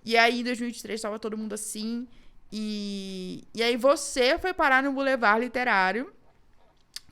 Speaker 1: E aí, em 2023, tava todo mundo assim. E aí, você foi parar no Boulevard Literário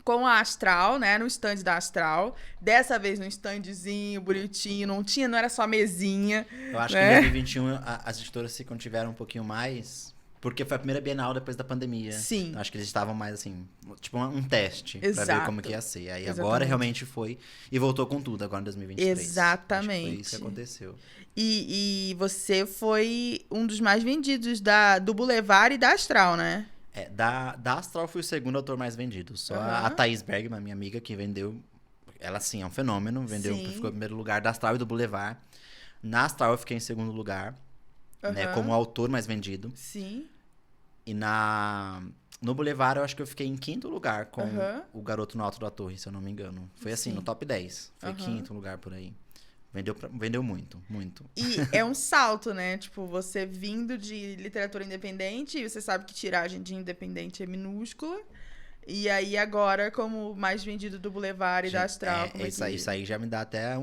Speaker 1: com a Astral, né? No stand da Astral. Dessa vez, num standzinho bonitinho. Não era só mesinha.
Speaker 2: Eu acho
Speaker 1: né?
Speaker 2: que em 2021 as editoras se contiveram um pouquinho mais... Porque foi a primeira Bienal depois da pandemia.
Speaker 1: Sim.
Speaker 2: Então, acho que eles estavam mais, assim, tipo um teste.
Speaker 1: Exato.
Speaker 2: Pra ver como que ia ser. Aí
Speaker 1: Exatamente.
Speaker 2: agora realmente foi. E voltou com tudo agora em 2023.
Speaker 1: Exatamente.
Speaker 2: Acho que foi isso que aconteceu.
Speaker 1: E você foi um dos mais vendidos do Boulevard e da Astral, né?
Speaker 2: Da Astral fui o segundo autor mais vendido. Só a Thaís Bergman, minha amiga, que vendeu... Ela, sim, é um fenômeno. Ficou em primeiro lugar da Astral e do Boulevard. Na Astral eu fiquei em segundo lugar. Né, como autor mais vendido.
Speaker 1: Sim.
Speaker 2: E no Boulevard eu acho que eu fiquei em quinto lugar com o Garoto no Alto da Torre, se eu não me engano. Foi assim, no top 10. Foi quinto lugar por aí. Vendeu muito, muito.
Speaker 1: E é um salto, né? Tipo, você vindo de literatura independente, e você sabe que tiragem de independente é minúscula. E aí, agora, como mais vendido do Boulevard e da Astral.
Speaker 2: Isso aí já me dá até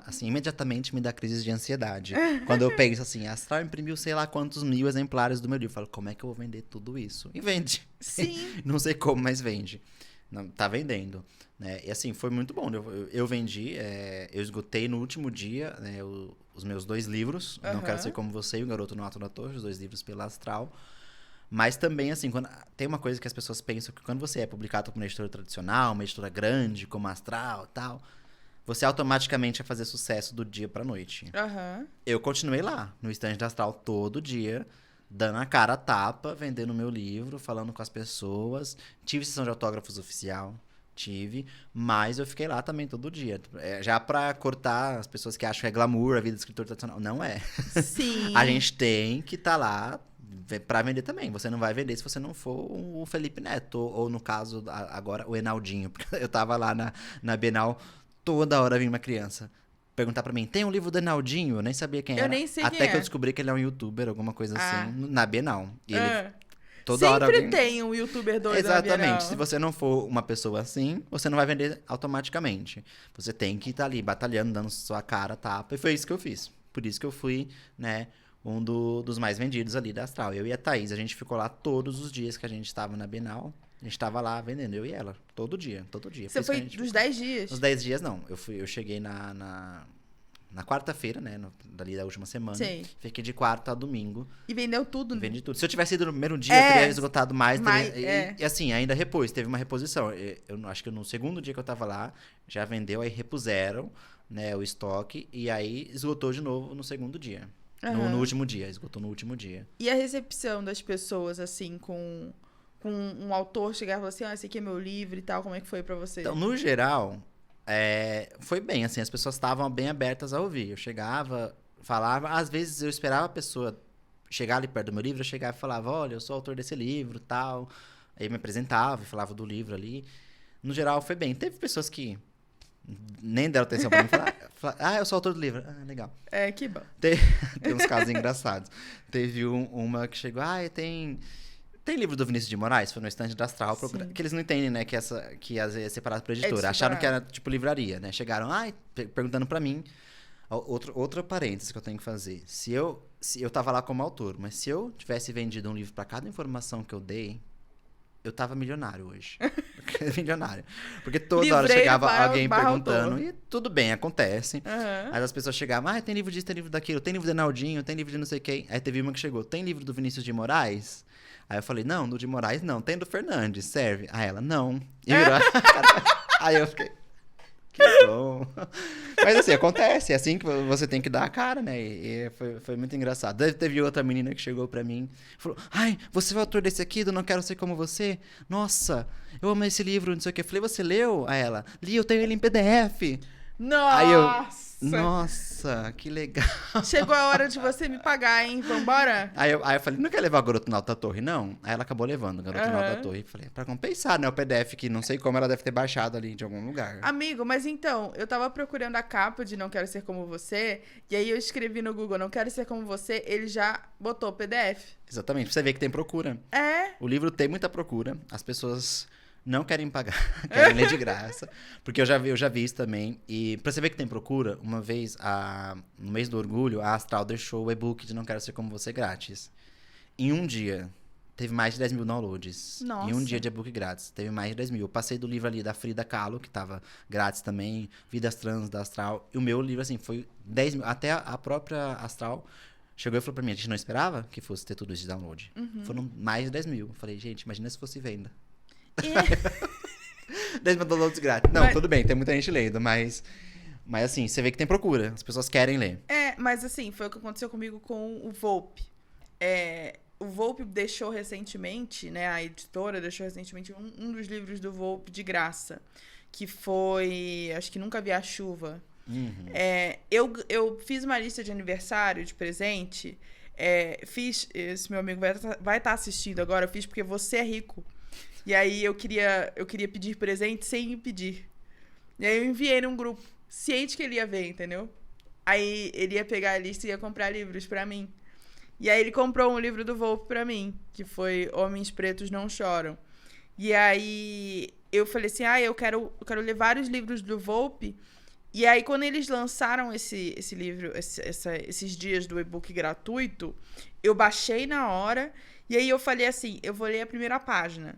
Speaker 2: assim, imediatamente me dá crise de ansiedade. Quando eu penso assim, a Astral imprimiu sei lá quantos 1000 exemplares do meu livro. Eu falo, como é que eu vou vender tudo isso? E vende.
Speaker 1: Sim.
Speaker 2: Não sei como, mas vende. Não, tá vendendo. Né? E assim, foi muito bom. Eu vendi, eu esgotei no último dia, né, os meus 2 livros. Não Quero Ser Como Você e O Garoto no Alto da Torre, os 2 livros pela Astral. Mas também, assim, tem uma coisa que as pessoas pensam que quando você é publicado por uma editora tradicional, uma editora grande, como a Astral e tal, você automaticamente vai fazer sucesso do dia pra noite. Eu continuei lá, no stand da Astral, todo dia, dando a cara a tapa, vendendo meu livro, falando com as pessoas. Tive sessão de autógrafos oficial, mas eu fiquei lá também todo dia. Já pra cortar as pessoas que acham que é glamour a vida de escritor tradicional. Não é.
Speaker 1: Sim.
Speaker 2: A gente tem que estar lá pra vender também. Você não vai vender se você não for o Felipe Neto. Ou no caso, agora, o Enaldinho. Porque eu tava lá na Bienal, toda hora vinha uma criança perguntar pra mim, tem um livro do Enaldinho? Eu nem sabia quem era.
Speaker 1: Eu nem sei
Speaker 2: Até
Speaker 1: quem
Speaker 2: que eu descobri que ele é um youtuber, alguma coisa assim, na Bienal. E ele... Toda hora
Speaker 1: Sempre tem um youtuber doido.
Speaker 2: Exatamente. Se você não for uma pessoa assim, você não vai vender automaticamente. Você tem que estar ali batalhando, dando sua cara, tapa. E foi isso que eu fiz. Por isso que eu fui, né, dos mais vendidos ali da Astral. Eu e a Thaís, a gente ficou lá todos os dias que a gente estava na Bienal. A gente tava lá vendendo, eu e ela, todo dia.
Speaker 1: Você foi dos 10 dias?
Speaker 2: Nos 10 dias, não. Eu cheguei na quarta-feira, né? Dali da última semana.
Speaker 1: Sim.
Speaker 2: Fiquei de quarta a domingo.
Speaker 1: E vendeu tudo, né?
Speaker 2: Vendi tudo. Se eu tivesse ido no primeiro dia, eu teria esgotado mais. E assim, ainda teve uma reposição. Eu acho que no segundo dia que eu tava lá, já vendeu, aí repuseram, né, o estoque. E aí esgotou de novo no segundo dia. No último dia, esgotou no último dia.
Speaker 1: E a recepção das pessoas, assim, com um autor chegar e falar assim, esse aqui é meu livro e tal, como é que foi pra você?
Speaker 2: Então, no geral, foi bem, assim, as pessoas estavam bem abertas a ouvir. Eu chegava, falava, às vezes eu esperava a pessoa chegar ali perto do meu livro, eu chegava e falava, olha, eu sou autor desse livro, tal. Aí eu me apresentava e falava do livro ali. No geral, foi bem. Teve pessoas que nem deram atenção pra mim e falaram, eu sou autor do livro. Ah, legal.
Speaker 1: Que bom.
Speaker 2: Tem uns casos engraçados. Teve uma que chegou, tem livro do Vinícius de Moraes? Foi no estande da Astral. Que eles não entendem, né? Que às vezes é separado por editora. Acharam que era tipo livraria, né? Chegaram, perguntando pra mim. Outra parêntese que eu tenho que fazer. Se eu tava lá como autor, mas se eu tivesse vendido um livro pra cada informação que eu dei, eu tava milionário hoje. Milionário. Porque toda hora chegava alguém perguntando. Autor. E tudo bem, acontece. Mas as pessoas chegavam, tem livro disso, tem livro daquilo, tem livro do Enaldinho, tem livro de não sei quem. Aí teve uma que chegou, tem livro do Vinícius de Moraes? Aí eu falei, não, do de Moraes não. Tem do Fernandes, serve? Aí ela, não. E virou Aí eu fiquei, que bom. Mas assim, acontece. É assim que você tem que dar a cara, né? E foi muito engraçado. Teve outra menina que chegou pra mim e falou, você é o autor desse aqui, do Não Quero Ser Como Você? Nossa, eu amo esse livro, não sei o que. Eu falei, você leu? Aí ela, li, eu tenho ele em PDF.
Speaker 1: Nossa!
Speaker 2: Aí eu, nossa, que legal.
Speaker 1: Chegou a hora de você me pagar, hein? Vambora?
Speaker 2: Aí eu falei, não quer levar o Garoto no Alto da Torre, não? Aí ela acabou levando o Garoto no Alto da Torre. Falei, pra compensar, né? O PDF, que não sei como ela deve ter baixado ali de algum lugar.
Speaker 1: Amigo, mas então, eu tava procurando a capa de Não Quero Ser Como Você, e aí eu escrevi no Google, Não Quero Ser Como Você, ele já botou o PDF.
Speaker 2: Exatamente, pra você ver que tem procura. O livro tem muita procura, as pessoas não querem pagar, querem ler de graça. Porque eu já vi isso também. E pra você ver que tem procura, uma vez, no mês do orgulho, a Astral deixou o e-book de Não Quero Ser Como Você grátis. Em um dia, teve mais de 10 mil downloads.
Speaker 1: Nossa.
Speaker 2: Em um dia de e-book grátis, teve mais de 10 mil. Eu passei do livro ali da Frida Kahlo, que tava grátis também, Vidas Trans da Astral. E o meu livro, assim, foi 10 mil. Até a própria Astral chegou e falou pra mim, a gente não esperava que fosse ter tudo isso de download. Foram mais de 10 mil. Eu falei, gente, imagina se fosse venda. 10 mil downloads grátis. Não, tudo bem, tem muita gente lendo, mas assim, você vê que tem procura. As pessoas querem ler.
Speaker 1: Mas assim, foi o que aconteceu comigo com o Volpe. O Volpe deixou recentemente, né? A editora deixou recentemente um dos livros do Volpe de graça. Que foi, acho que Nunca Vi a Chuva. Eu fiz uma lista de aniversário, de presente. Esse meu amigo vai estar assistindo agora. Eu fiz porque você é rico. E aí eu queria pedir presente sem me pedir. E aí eu enviei num grupo, ciente que ele ia ver, entendeu? Aí ele ia pegar a lista e ia comprar livros pra mim. E aí ele comprou um livro do Volpe pra mim, que foi Homens Pretos Não Choram. E aí eu falei assim, eu quero ler vários livros do Volpe. E aí quando eles lançaram esse livro, esses dias do e-book gratuito, eu baixei na hora. E aí eu falei assim, eu vou ler a primeira página.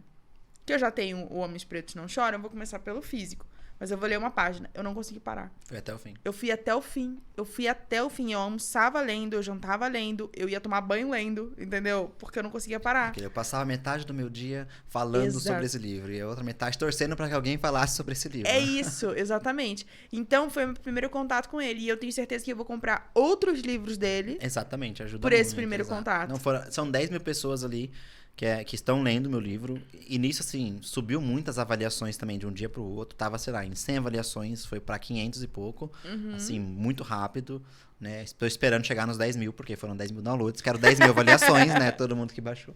Speaker 1: Que eu já tenho o Homens Pretos Não Choram, eu vou começar pelo físico. Mas eu vou ler uma página. Eu não consegui parar.
Speaker 2: Foi até o fim.
Speaker 1: Eu fui até o fim. Eu almoçava lendo, eu jantava lendo, eu ia tomar banho lendo, entendeu? Porque eu não conseguia parar.
Speaker 2: Porque eu passava metade do meu dia falando sobre esse livro. E a outra metade torcendo pra que alguém falasse sobre esse livro.
Speaker 1: É isso, exatamente. Então, foi o meu primeiro contato com ele. E eu tenho certeza que eu vou comprar outros livros dele.
Speaker 2: Exatamente, ajuda
Speaker 1: por
Speaker 2: muito.
Speaker 1: Esse primeiro contato.
Speaker 2: São 10 mil pessoas ali que estão lendo meu livro. E nisso, assim, subiu muitas avaliações também de um dia pro outro. Tava, sei lá, em 100 avaliações, foi pra 500 e pouco. Assim, muito rápido, né? Estou esperando chegar nos 10 mil, porque foram 10 mil downloads. Quero 10 mil avaliações, né? Todo mundo que baixou.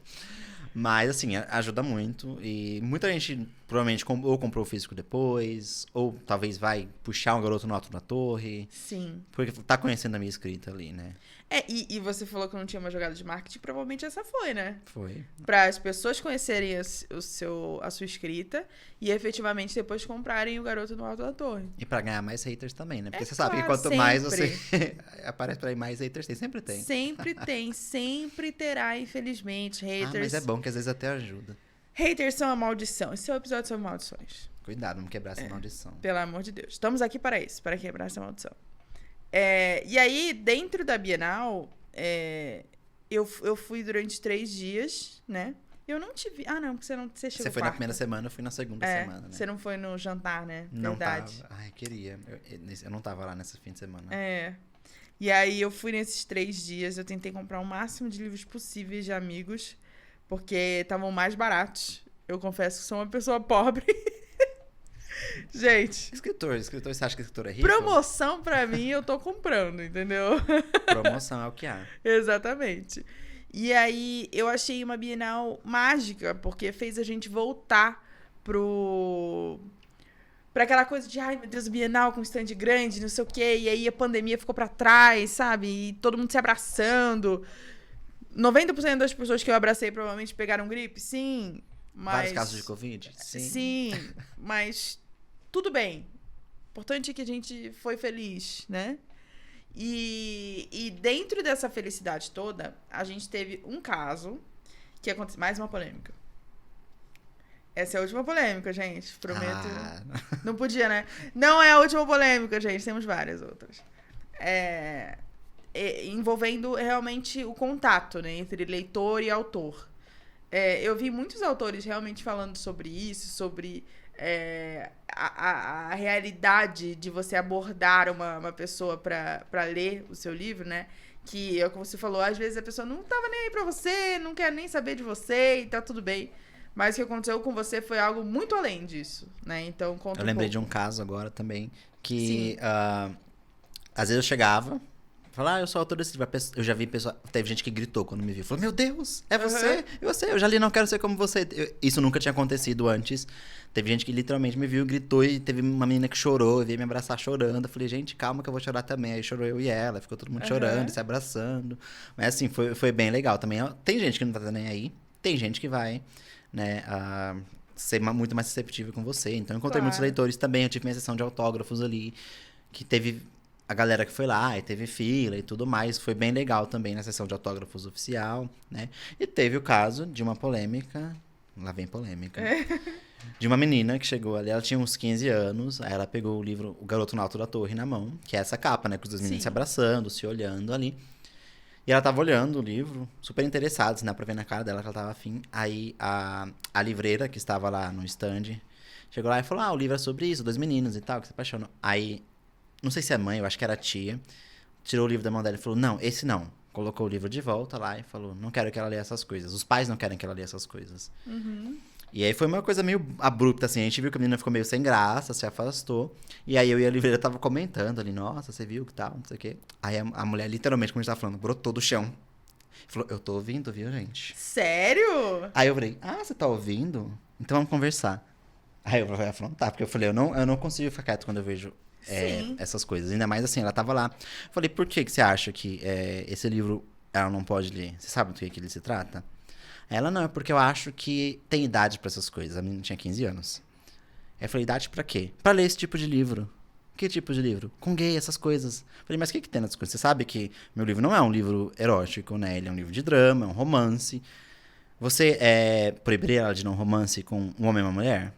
Speaker 2: Mas, assim, ajuda muito. E muita gente, provavelmente, ou comprou o físico depois, ou talvez vai puxar um Garoto no Alto da Torre.
Speaker 1: Sim.
Speaker 2: Porque tá conhecendo a minha escrita ali, né?
Speaker 1: E você falou que não tinha uma jogada de marketing, provavelmente essa foi, né?
Speaker 2: Foi.
Speaker 1: Para as pessoas conhecerem a sua escrita e efetivamente depois comprarem o Garoto no Alto da Torre.
Speaker 2: E para ganhar mais haters também, né? Porque você sabe que quanto mais você aparece pra ir mais haters, sempre tem.
Speaker 1: Sempre tem, sempre terá, infelizmente, haters.
Speaker 2: Mas é bom que às vezes até ajuda.
Speaker 1: Haters são a maldição. Esse é o episódio sobre maldições.
Speaker 2: Cuidado, não quebrar essa maldição.
Speaker 1: Pelo amor de Deus. Estamos aqui para isso, para quebrar essa maldição. E aí, dentro da Bienal, eu fui durante 3 dias, né? Eu não te vi. Ah, não, porque você chegou
Speaker 2: Você foi na primeira semana, eu fui na segunda semana, né?
Speaker 1: Você não foi no jantar, né?
Speaker 2: Não
Speaker 1: Verdade.
Speaker 2: tava. Ai, queria. Eu não tava lá nesse fim de semana.
Speaker 1: E aí, eu fui nesses 3 dias, eu tentei comprar o máximo de livros possíveis de amigos, porque estavam mais baratos. Eu confesso que sou uma pessoa pobre. Gente.
Speaker 2: Escritor, você acha que escritor é rico?
Speaker 1: Promoção pra mim, eu tô comprando, entendeu?
Speaker 2: Promoção é o que há.
Speaker 1: Exatamente. E aí, eu achei uma Bienal mágica, porque fez a gente voltar pra aquela coisa de, ai, meu Deus, Bienal com stand grande, não sei o quê, e aí a pandemia ficou pra trás, sabe? E todo mundo se abraçando. 90% das pessoas que eu abracei provavelmente pegaram gripe, sim, mas...
Speaker 2: Vários casos de Covid? Sim.
Speaker 1: Sim, mas tudo bem. O importante é que a gente foi feliz, né? E dentro dessa felicidade toda, a gente teve um caso que aconteceu. Mais uma polêmica. Essa é a última polêmica, gente. Prometo. Não podia, né? Não é a última polêmica, gente. Temos várias outras. Envolvendo realmente o contato, né? Entre leitor e autor. Eu vi muitos autores realmente falando sobre isso, sobre a realidade de você abordar uma pessoa para ler o seu livro, né? Que, como você falou, às vezes a pessoa não tava nem aí pra você, não quer nem saber de você e tá tudo bem. Mas o que aconteceu com você foi algo muito além disso, né? Então, conta
Speaker 2: Eu lembrei de um caso agora também, que às vezes eu chegava, falava, eu sou autor desse livro. Eu já vi pessoa, teve gente que gritou quando me viu. Falou, meu Deus, é você? É você? Eu já li Não Quero Ser Como Você. Isso nunca tinha acontecido antes. Teve gente que literalmente me viu, gritou, e teve uma menina que chorou, veio me abraçar chorando. Eu falei, gente, calma que eu vou chorar também. Aí chorou eu e ela, ficou todo mundo chorando, se abraçando. Mas assim, foi bem legal também. Tem gente que não tá nem aí, tem gente que vai, né, ser muito mais receptível com você. Então eu encontrei muitos leitores também, eu tive minha sessão de autógrafos ali, que teve a galera que foi lá e teve fila e tudo mais. Foi bem legal também na sessão de autógrafos oficial, né? E teve o caso de uma polêmica, lá vem polêmica, de uma menina que chegou ali, ela tinha uns 15 anos, aí ela pegou o livro O Garoto no Alto da Torre na mão, que é essa capa, né, com os dois meninos se abraçando, se olhando ali. E ela tava olhando o livro, super interessada, assim, dá pra ver na cara dela que ela tava afim. Aí a livreira, que estava lá no stand, chegou lá e falou, o livro é sobre isso, 2 meninos e tal, que se apaixonam. Aí, não sei se é mãe, eu acho que era a tia, tirou o livro da mão dela e falou, não, esse não. Colocou o livro de volta lá e falou, não quero que ela leia essas coisas. Os pais não querem que ela leia essas coisas. E aí foi uma coisa meio abrupta, assim. A gente viu que a menina ficou meio sem graça, se afastou. E aí eu e a livreira tava comentando ali, nossa, você viu que tal, não sei o quê. Aí a mulher, literalmente, como a gente tava falando, brotou do chão. Falou, eu tô ouvindo, viu, gente?
Speaker 1: Sério?
Speaker 2: Aí eu falei, você tá ouvindo? Então vamos conversar. Aí eu falei, tá, porque eu falei, eu não consigo ficar quieto quando eu vejo essas coisas. Ainda mais assim, ela tava lá. Falei, por que você acha que esse livro ela não pode ler? Você sabe do que ele se trata? Ela, não, é porque eu acho que tem idade pra essas coisas. A menina tinha 15 anos. Aí eu falei, idade pra quê? Pra ler esse tipo de livro. Que tipo de livro? Com gay, essas coisas. Falei, mas o que tem nessas coisas? Você sabe que meu livro não é um livro erótico, né? Ele é um livro de drama, é um romance. Você proibiria ela de não romance com um homem e uma mulher?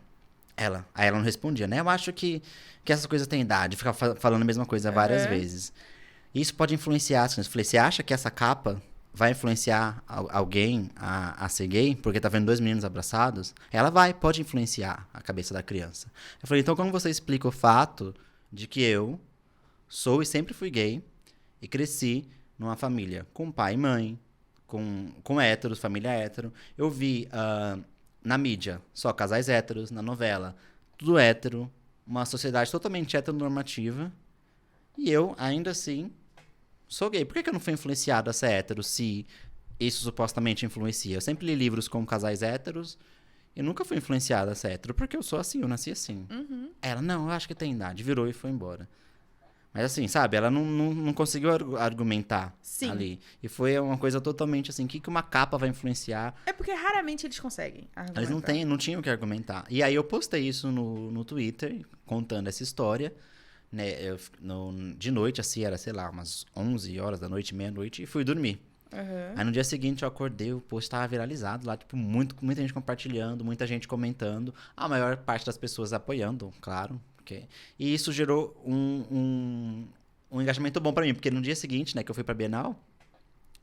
Speaker 2: Aí ela não respondia, né? Eu acho que essas coisas têm idade. Ficava falando a mesma coisa várias vezes. Isso pode influenciar as crianças. Eu falei, você acha que essa capa vai influenciar alguém a ser gay, porque tá vendo 2 meninos abraçados? Ela pode influenciar a cabeça da criança. Eu falei, então como você explica o fato de que eu sou e sempre fui gay e cresci numa família com pai e mãe, com héteros, família hétero. Eu vi na mídia só casais héteros, na novela, tudo hétero, uma sociedade totalmente heteronormativa, e eu, ainda assim, sou gay. Por que eu não fui influenciado a ser hétero se isso supostamente influencia? Eu sempre li livros com casais héteros e nunca fui influenciado a ser hétero, porque eu sou assim, eu nasci assim. Ela, não, eu acho que tem idade. Virou e foi embora. Mas assim, sabe? Ela não conseguiu argumentar ali. E foi uma coisa totalmente assim, o que uma capa vai influenciar?
Speaker 1: É porque raramente eles conseguem argumentar.
Speaker 2: Eles não tinham o que argumentar. E aí eu postei isso no Twitter, contando essa história, né? De noite, assim, era, sei lá, umas 11 horas da noite, meia-noite, e fui dormir.
Speaker 1: Uhum.
Speaker 2: Aí no dia seguinte eu acordei, o post tava viralizado lá, tipo, muita gente compartilhando, muita gente comentando, a maior parte das pessoas apoiando, claro. E isso gerou um engajamento bom pra mim, porque no dia seguinte, né, que eu fui pra Bienal,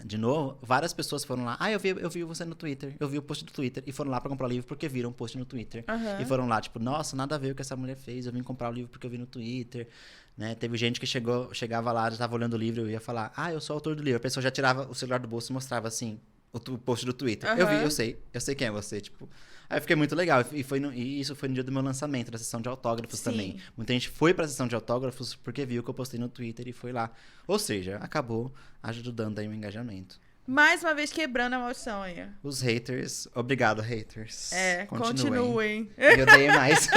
Speaker 2: de novo, várias pessoas foram lá. Ah, eu vi você no Twitter. Eu vi o post do Twitter. E foram lá pra comprar o livro porque viram o post no Twitter.
Speaker 1: Uhum.
Speaker 2: E foram lá, tipo, nossa, nada a ver o que essa mulher fez. Eu vim comprar o livro porque eu vi no Twitter. Né? Teve gente que chegava lá, já tava olhando o livro e eu ia falar, ah, eu sou o autor do livro. A pessoa já tirava o celular do bolso e mostrava, assim, o post do Twitter.
Speaker 1: Uhum.
Speaker 2: Eu vi, eu sei quem é você, tipo... Aí eu fiquei muito legal. E isso foi no dia do meu lançamento, da sessão de autógrafos também. Muita gente foi pra sessão de autógrafos porque viu que eu postei no Twitter e foi lá. Ou seja, acabou ajudando aí o engajamento.
Speaker 1: Mais uma vez quebrando a maldição aí.
Speaker 2: Os haters, obrigado, haters.
Speaker 1: Continuem.
Speaker 2: Me odeiem mais.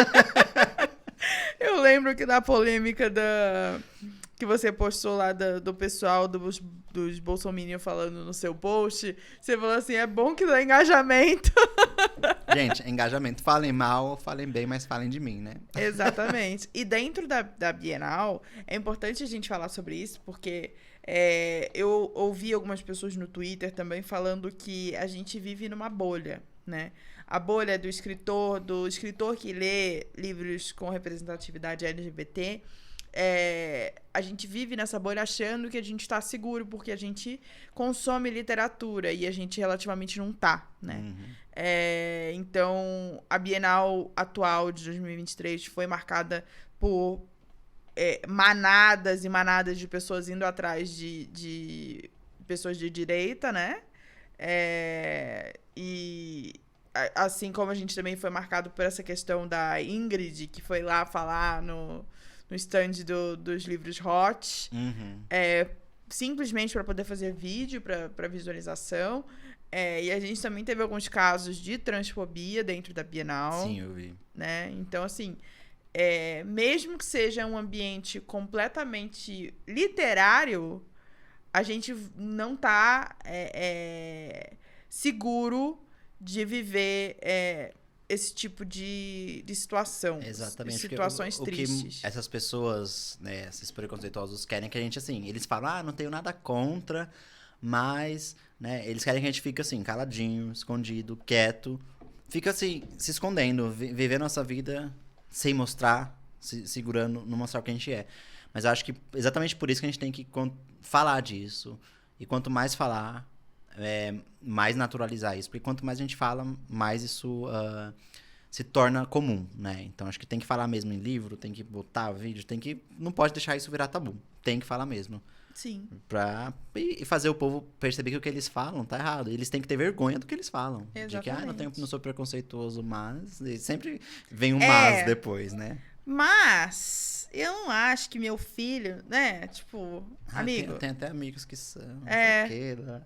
Speaker 1: Eu lembro que da polêmica que você postou lá do pessoal dos bolsominions falando no seu post, você falou assim, é bom que dá engajamento.
Speaker 2: Gente, engajamento. Falem mal, falem bem, mas falem de mim, né?
Speaker 1: Exatamente. E dentro da Bienal, é importante a gente falar sobre isso, porque eu ouvi algumas pessoas no Twitter também falando que a gente vive numa bolha, né? A bolha do escritor que lê livros com representatividade LGBT. A gente vive nessa bolha achando que a gente tá seguro porque a gente consome literatura e a gente relativamente não tá, né?
Speaker 2: Uhum.
Speaker 1: Então, a Bienal atual de 2023 foi marcada por manadas e manadas de pessoas indo atrás de pessoas de direita, né? E assim como a gente também foi marcado por essa questão da Ingrid, que foi lá falar no stand dos livros Hot,
Speaker 2: Uhum.
Speaker 1: simplesmente para poder fazer vídeo, para visualização. E a gente também teve alguns casos de transfobia dentro da Bienal.
Speaker 2: Sim, eu vi.
Speaker 1: Né? Então, assim, mesmo que seja um ambiente completamente literário, a gente não tá seguro de viver esse tipo de situação.
Speaker 2: Exatamente.
Speaker 1: Situações tristes.
Speaker 2: O que essas pessoas, né, esses preconceituosos querem que a gente, assim, eles falam, não tenho nada contra, mas, né, eles querem que a gente fique, assim, caladinho, escondido, quieto, fica, assim, se escondendo, viver a nossa vida sem mostrar, se segurando, não mostrar o que a gente é. Mas eu acho que exatamente por isso que a gente tem que falar disso. E quanto mais falar, mais naturalizar isso. Porque quanto mais a gente fala, mais isso se torna comum, né? Então acho que tem que falar mesmo em livro, tem que botar vídeo, não pode deixar isso virar tabu. Tem que falar mesmo.
Speaker 1: Sim.
Speaker 2: E fazer o povo perceber que o que eles falam tá errado. Eles têm que ter vergonha do que eles falam.
Speaker 1: Exatamente.
Speaker 2: De que, não sou preconceituoso, mas... E sempre vem um mas depois, né?
Speaker 1: Mas eu não acho que meu filho, né? Tipo, amigo.
Speaker 2: Tem até amigos que são. Não sei o quê, né?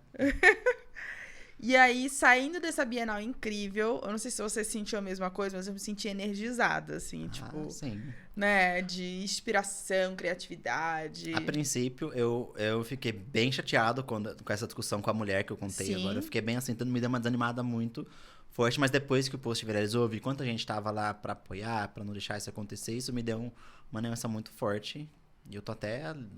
Speaker 1: E aí, saindo dessa Bienal incrível, eu não sei se você sentiu a mesma coisa, mas eu me senti energizada, assim, tipo,
Speaker 2: sim.
Speaker 1: Né, de inspiração, criatividade.
Speaker 2: A princípio, eu fiquei bem chateado com essa discussão com a mulher que eu contei agora. Eu fiquei bem assim, me deu uma desanimada muito forte, mas depois que o post viralizou, eu vi quanta gente tava lá pra apoiar, pra não deixar isso acontecer, isso me deu uma animação muito forte. E eu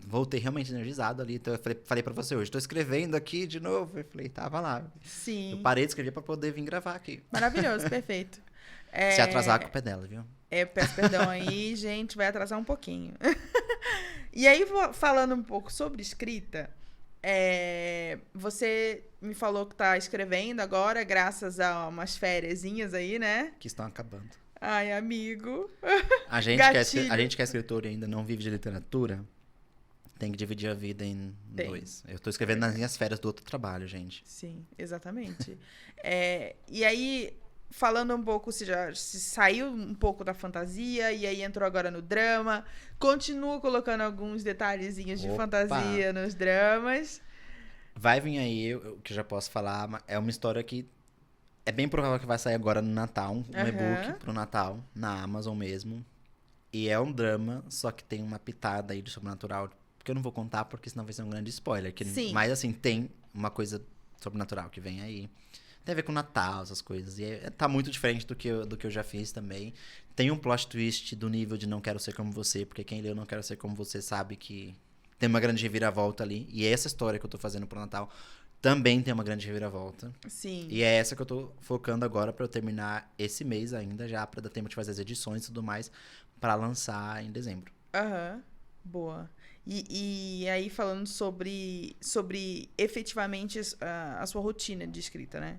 Speaker 2: voltei realmente energizado ali. Então eu falei pra você hoje, tô escrevendo aqui de novo. Eu falei, tava lá.
Speaker 1: Sim.
Speaker 2: Eu parei de escrever pra poder vir gravar aqui.
Speaker 1: Maravilhoso, perfeito.
Speaker 2: Se atrasar, a culpa é dela, viu?
Speaker 1: Peço perdão aí, gente, vai atrasar um pouquinho. E aí, falando um pouco sobre escrita, você me falou que tá escrevendo agora, graças a umas fériasinhas aí, né?
Speaker 2: Que estão acabando.
Speaker 1: Ai, amigo.
Speaker 2: A gente que é escritor e ainda não vive de literatura, tem que dividir a vida em dois. Eu tô escrevendo nas minhas férias do outro trabalho, gente.
Speaker 1: Sim, exatamente. E aí, falando um pouco, se saiu um pouco da fantasia e aí entrou agora no drama, continua colocando alguns detalhezinhos de fantasia nos dramas.
Speaker 2: Vai vir aí, o que eu já posso falar, é uma história que é bem provável que vai sair agora no Natal, um e-book pro Natal, na Amazon mesmo. E é um drama, só que tem uma pitada aí de sobrenatural, que eu não vou contar, porque senão vai ser um grande spoiler. Mas, assim, tem uma coisa sobrenatural que vem aí. tem a ver com Natal, essas coisas. E tá muito diferente do que eu já fiz também. Tem um plot twist do nível de Não Quero Ser Como Você, porque quem leu Não Quero Ser Como Você sabe que tem uma grande reviravolta ali. E essa história que eu tô fazendo pro Natal também tem uma grande reviravolta.
Speaker 1: Sim.
Speaker 2: E é essa que eu tô focando agora pra eu terminar esse mês ainda, já pra dar tempo de fazer as edições e tudo mais, pra lançar em dezembro.
Speaker 1: Aham, boa. E aí falando sobre efetivamente a sua rotina de escrita, né?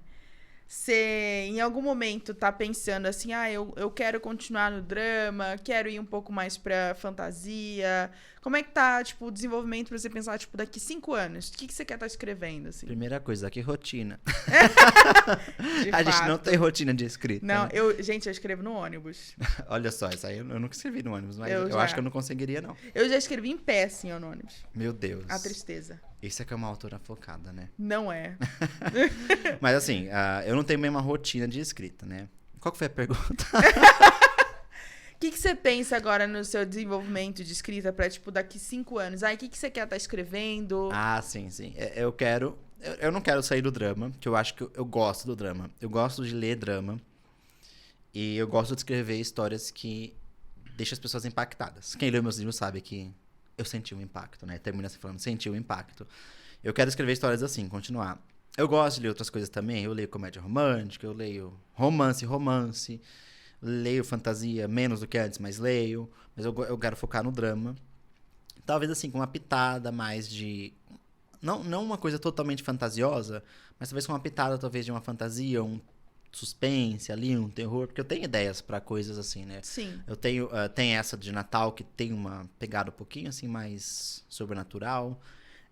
Speaker 1: Você, em algum momento, tá pensando assim, eu quero continuar no drama, quero ir um pouco mais pra fantasia. Como é que tá, tipo, o desenvolvimento pra você pensar, tipo, daqui 5 anos? O que você quer estar escrevendo, assim?
Speaker 2: Primeira coisa, que rotina.
Speaker 1: De
Speaker 2: A gente
Speaker 1: fato.
Speaker 2: não tem rotina de escrita.
Speaker 1: Não,
Speaker 2: né?
Speaker 1: eu escrevo no ônibus.
Speaker 2: Olha só, isso aí eu nunca escrevi no ônibus, mas
Speaker 1: Eu
Speaker 2: eu
Speaker 1: já.
Speaker 2: acho que eu não conseguiria, não.
Speaker 1: Eu já escrevi em pé, assim, no ônibus.
Speaker 2: Meu Deus.
Speaker 1: A tristeza.
Speaker 2: Isso é que é uma autora focada, né?
Speaker 1: Não é.
Speaker 2: Mas assim, eu não tenho mesmo uma rotina de escrita, né? Qual que foi a pergunta?
Speaker 1: O que você pensa agora no seu desenvolvimento de escrita pra, tipo, daqui 5 anos? O que você quer estar escrevendo?
Speaker 2: Ah, sim. Eu quero... Eu não quero sair do drama, que eu acho que eu gosto do drama. Eu gosto de ler drama. E eu gosto de escrever histórias que deixam as pessoas impactadas. Quem leu meus livros sabe que eu senti um impacto, né? Termina se falando, senti um impacto. Eu quero escrever histórias assim, continuar. Eu gosto de ler outras coisas também. Eu leio comédia romântica, eu leio romance. Leio fantasia menos do que antes, mas leio. Mas eu quero focar no drama. Talvez assim, com uma pitada mais de... Não uma coisa totalmente fantasiosa, mas talvez com uma pitada talvez de uma fantasia, um suspense ali, um terror. Porque eu tenho ideias pra coisas assim, né?
Speaker 1: Sim.
Speaker 2: Eu tenho tem essa de Natal que tem uma pegada um pouquinho assim mais sobrenatural.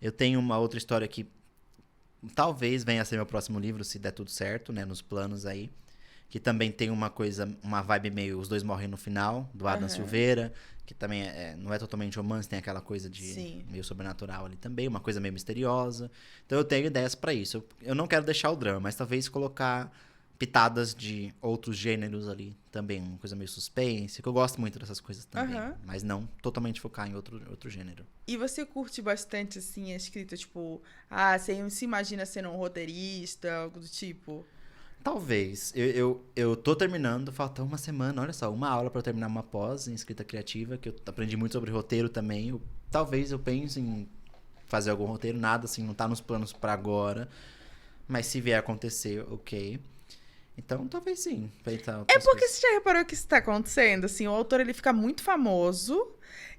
Speaker 2: Eu tenho uma outra história que talvez venha a ser meu próximo livro, se der tudo certo, né? Nos planos aí. Que também tem uma vibe meio Os Dois Morrem no Final, do Adam Silveira, que também não é totalmente romance, tem aquela coisa de
Speaker 1: Sim.
Speaker 2: meio sobrenatural ali também, uma coisa meio misteriosa. Então eu tenho ideias pra isso. Eu não quero deixar o drama, mas talvez colocar pitadas de outros gêneros ali também, uma coisa meio suspense, que eu gosto muito dessas coisas também, mas não totalmente focar em outro gênero.
Speaker 1: E você curte bastante, assim, a escrita, tipo... você se imagina sendo um roteirista, algo do tipo...
Speaker 2: Talvez. Eu tô terminando, falta uma semana, olha só, uma aula pra eu terminar uma pós em escrita criativa, que eu aprendi muito sobre roteiro também. Talvez eu pense em fazer algum roteiro, nada assim, não tá nos planos pra agora. Mas se vier acontecer, ok. Então, talvez sim.
Speaker 1: É porque você já reparou que isso tá acontecendo? Assim, o autor, ele fica muito famoso.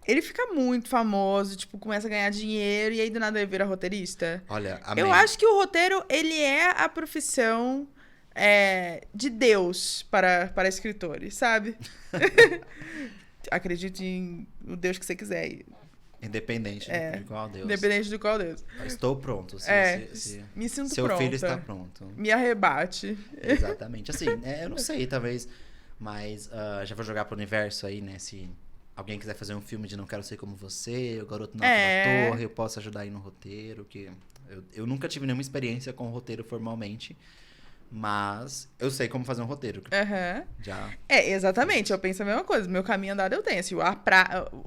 Speaker 1: Ele fica muito famoso, tipo, começa a ganhar dinheiro e aí do nada ele vira roteirista.
Speaker 2: Olha, amém.
Speaker 1: Eu acho que o roteiro, ele é a profissão... de Deus para escritores, sabe? Acredite em o Deus que você quiser.
Speaker 2: Independente de qual Deus.
Speaker 1: Independente do qual Deus.
Speaker 2: Estou pronto.
Speaker 1: Me sinto
Speaker 2: seu
Speaker 1: pronta.
Speaker 2: Filho está pronto.
Speaker 1: Me arrebate.
Speaker 2: Exatamente. Assim, eu não sei, talvez, mas já vou jogar pro universo aí, né? Se alguém quiser fazer um filme de Não Quero Ser Como Você, O Garoto na Alta da Torre, eu posso ajudar aí no roteiro, que eu nunca tive nenhuma experiência com roteiro formalmente. Mas eu sei como fazer um roteiro. Já.
Speaker 1: Exatamente. Eu penso a mesma coisa. Meu caminho andado eu tenho. Assim,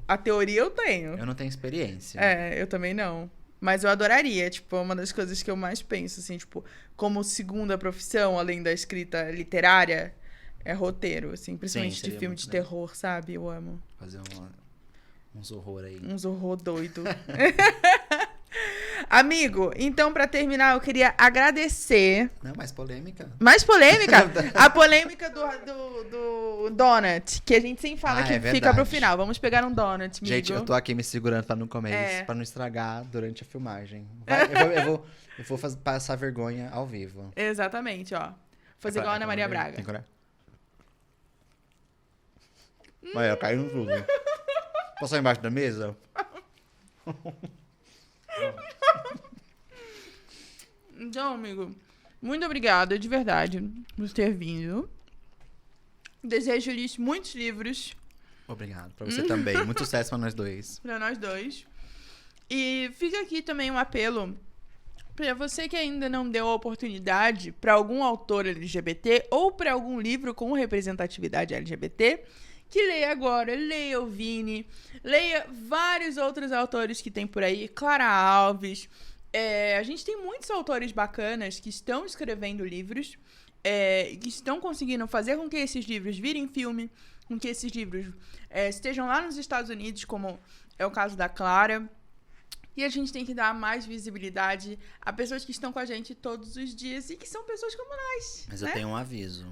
Speaker 1: a teoria eu tenho.
Speaker 2: Eu não tenho experiência.
Speaker 1: Eu também não. Mas eu adoraria. Tipo, uma das coisas que eu mais penso, assim, tipo, como segunda profissão, além da escrita literária, é roteiro, assim. Principalmente de filme de terror, sabe? Eu amo.
Speaker 2: Fazer uns horror aí.
Speaker 1: Uns horror doido. Amigo, então, pra terminar, eu queria agradecer...
Speaker 2: Não, mais polêmica.
Speaker 1: Mais polêmica? A polêmica do donut, que a gente sempre fala que fica pro final. Vamos pegar um donut, amigo.
Speaker 2: Gente, eu tô aqui me segurando pra não comer isso, pra não estragar durante a filmagem. Eu vou passar vergonha ao vivo.
Speaker 1: Exatamente, ó. Fazer igual a Ana Maria Braga.
Speaker 2: Tem coragem? Olha, caiu tudo. Passar embaixo da mesa?
Speaker 1: Então, amigo, muito obrigada, de verdade, por ter vindo. Desejo-lhes muitos livros.
Speaker 2: Obrigado, pra você também. Muito sucesso pra nós dois.
Speaker 1: Pra nós dois. E fica aqui também um apelo pra você que ainda não deu a oportunidade pra algum autor LGBT ou pra algum livro com representatividade LGBT, que leia agora, leia o Vini, leia vários outros autores que tem por aí, Clara Alves, A gente tem muitos autores bacanas que estão escrevendo livros, que estão conseguindo fazer com que esses livros virem filme, com que esses livros estejam lá nos Estados Unidos, como é o caso da Clara. E a gente tem que dar mais visibilidade a pessoas que estão com a gente todos os dias e que são pessoas como nós.
Speaker 2: Mas
Speaker 1: né?
Speaker 2: eu tenho um aviso.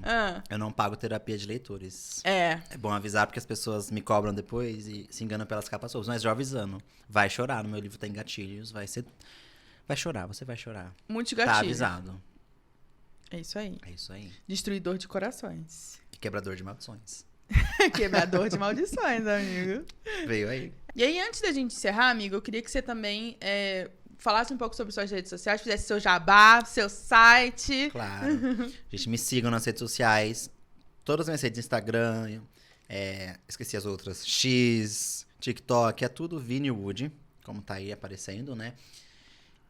Speaker 2: Eu não pago terapia de leitores.
Speaker 1: É
Speaker 2: bom avisar porque as pessoas me cobram depois e se enganam pelas capas soltas. Mas já avisando. Vai chorar, no meu livro tem gatilhos. Vai chorar, você vai chorar.
Speaker 1: muitos
Speaker 2: Tá
Speaker 1: gatilhos.
Speaker 2: avisado.
Speaker 1: É isso aí.
Speaker 2: É isso aí.
Speaker 1: Destruidor de corações.
Speaker 2: E quebrador de maldições.
Speaker 1: Quebrador de maldições, amigo.
Speaker 2: Veio aí.
Speaker 1: E aí, antes da gente encerrar, amigo, eu queria que você também falasse um pouco sobre suas redes sociais, fizesse seu jabá, seu site.
Speaker 2: Claro. Gente, me sigam nas redes sociais. Todas as minhas redes, Instagram, esqueci as outras, X, TikTok, é tudo Vini Wood, como tá aí aparecendo, né?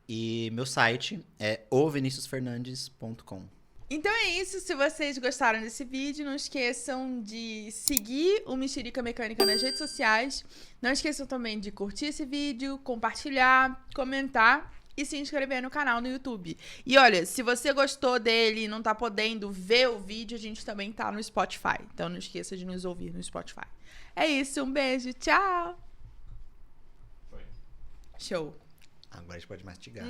Speaker 2: E meu site é oviniciusfernandes.com.
Speaker 1: Então é isso. Se vocês gostaram desse vídeo, não esqueçam de seguir o Mexerica Mecânica nas redes sociais. Não esqueçam também de curtir esse vídeo, compartilhar, comentar e se inscrever no canal no YouTube. E olha, se você gostou dele e não tá podendo ver o vídeo, a gente também tá no Spotify. Então não esqueça de nos ouvir no Spotify. É isso, um beijo, tchau!
Speaker 3: Foi.
Speaker 1: Show!
Speaker 2: Agora a gente pode mastigar.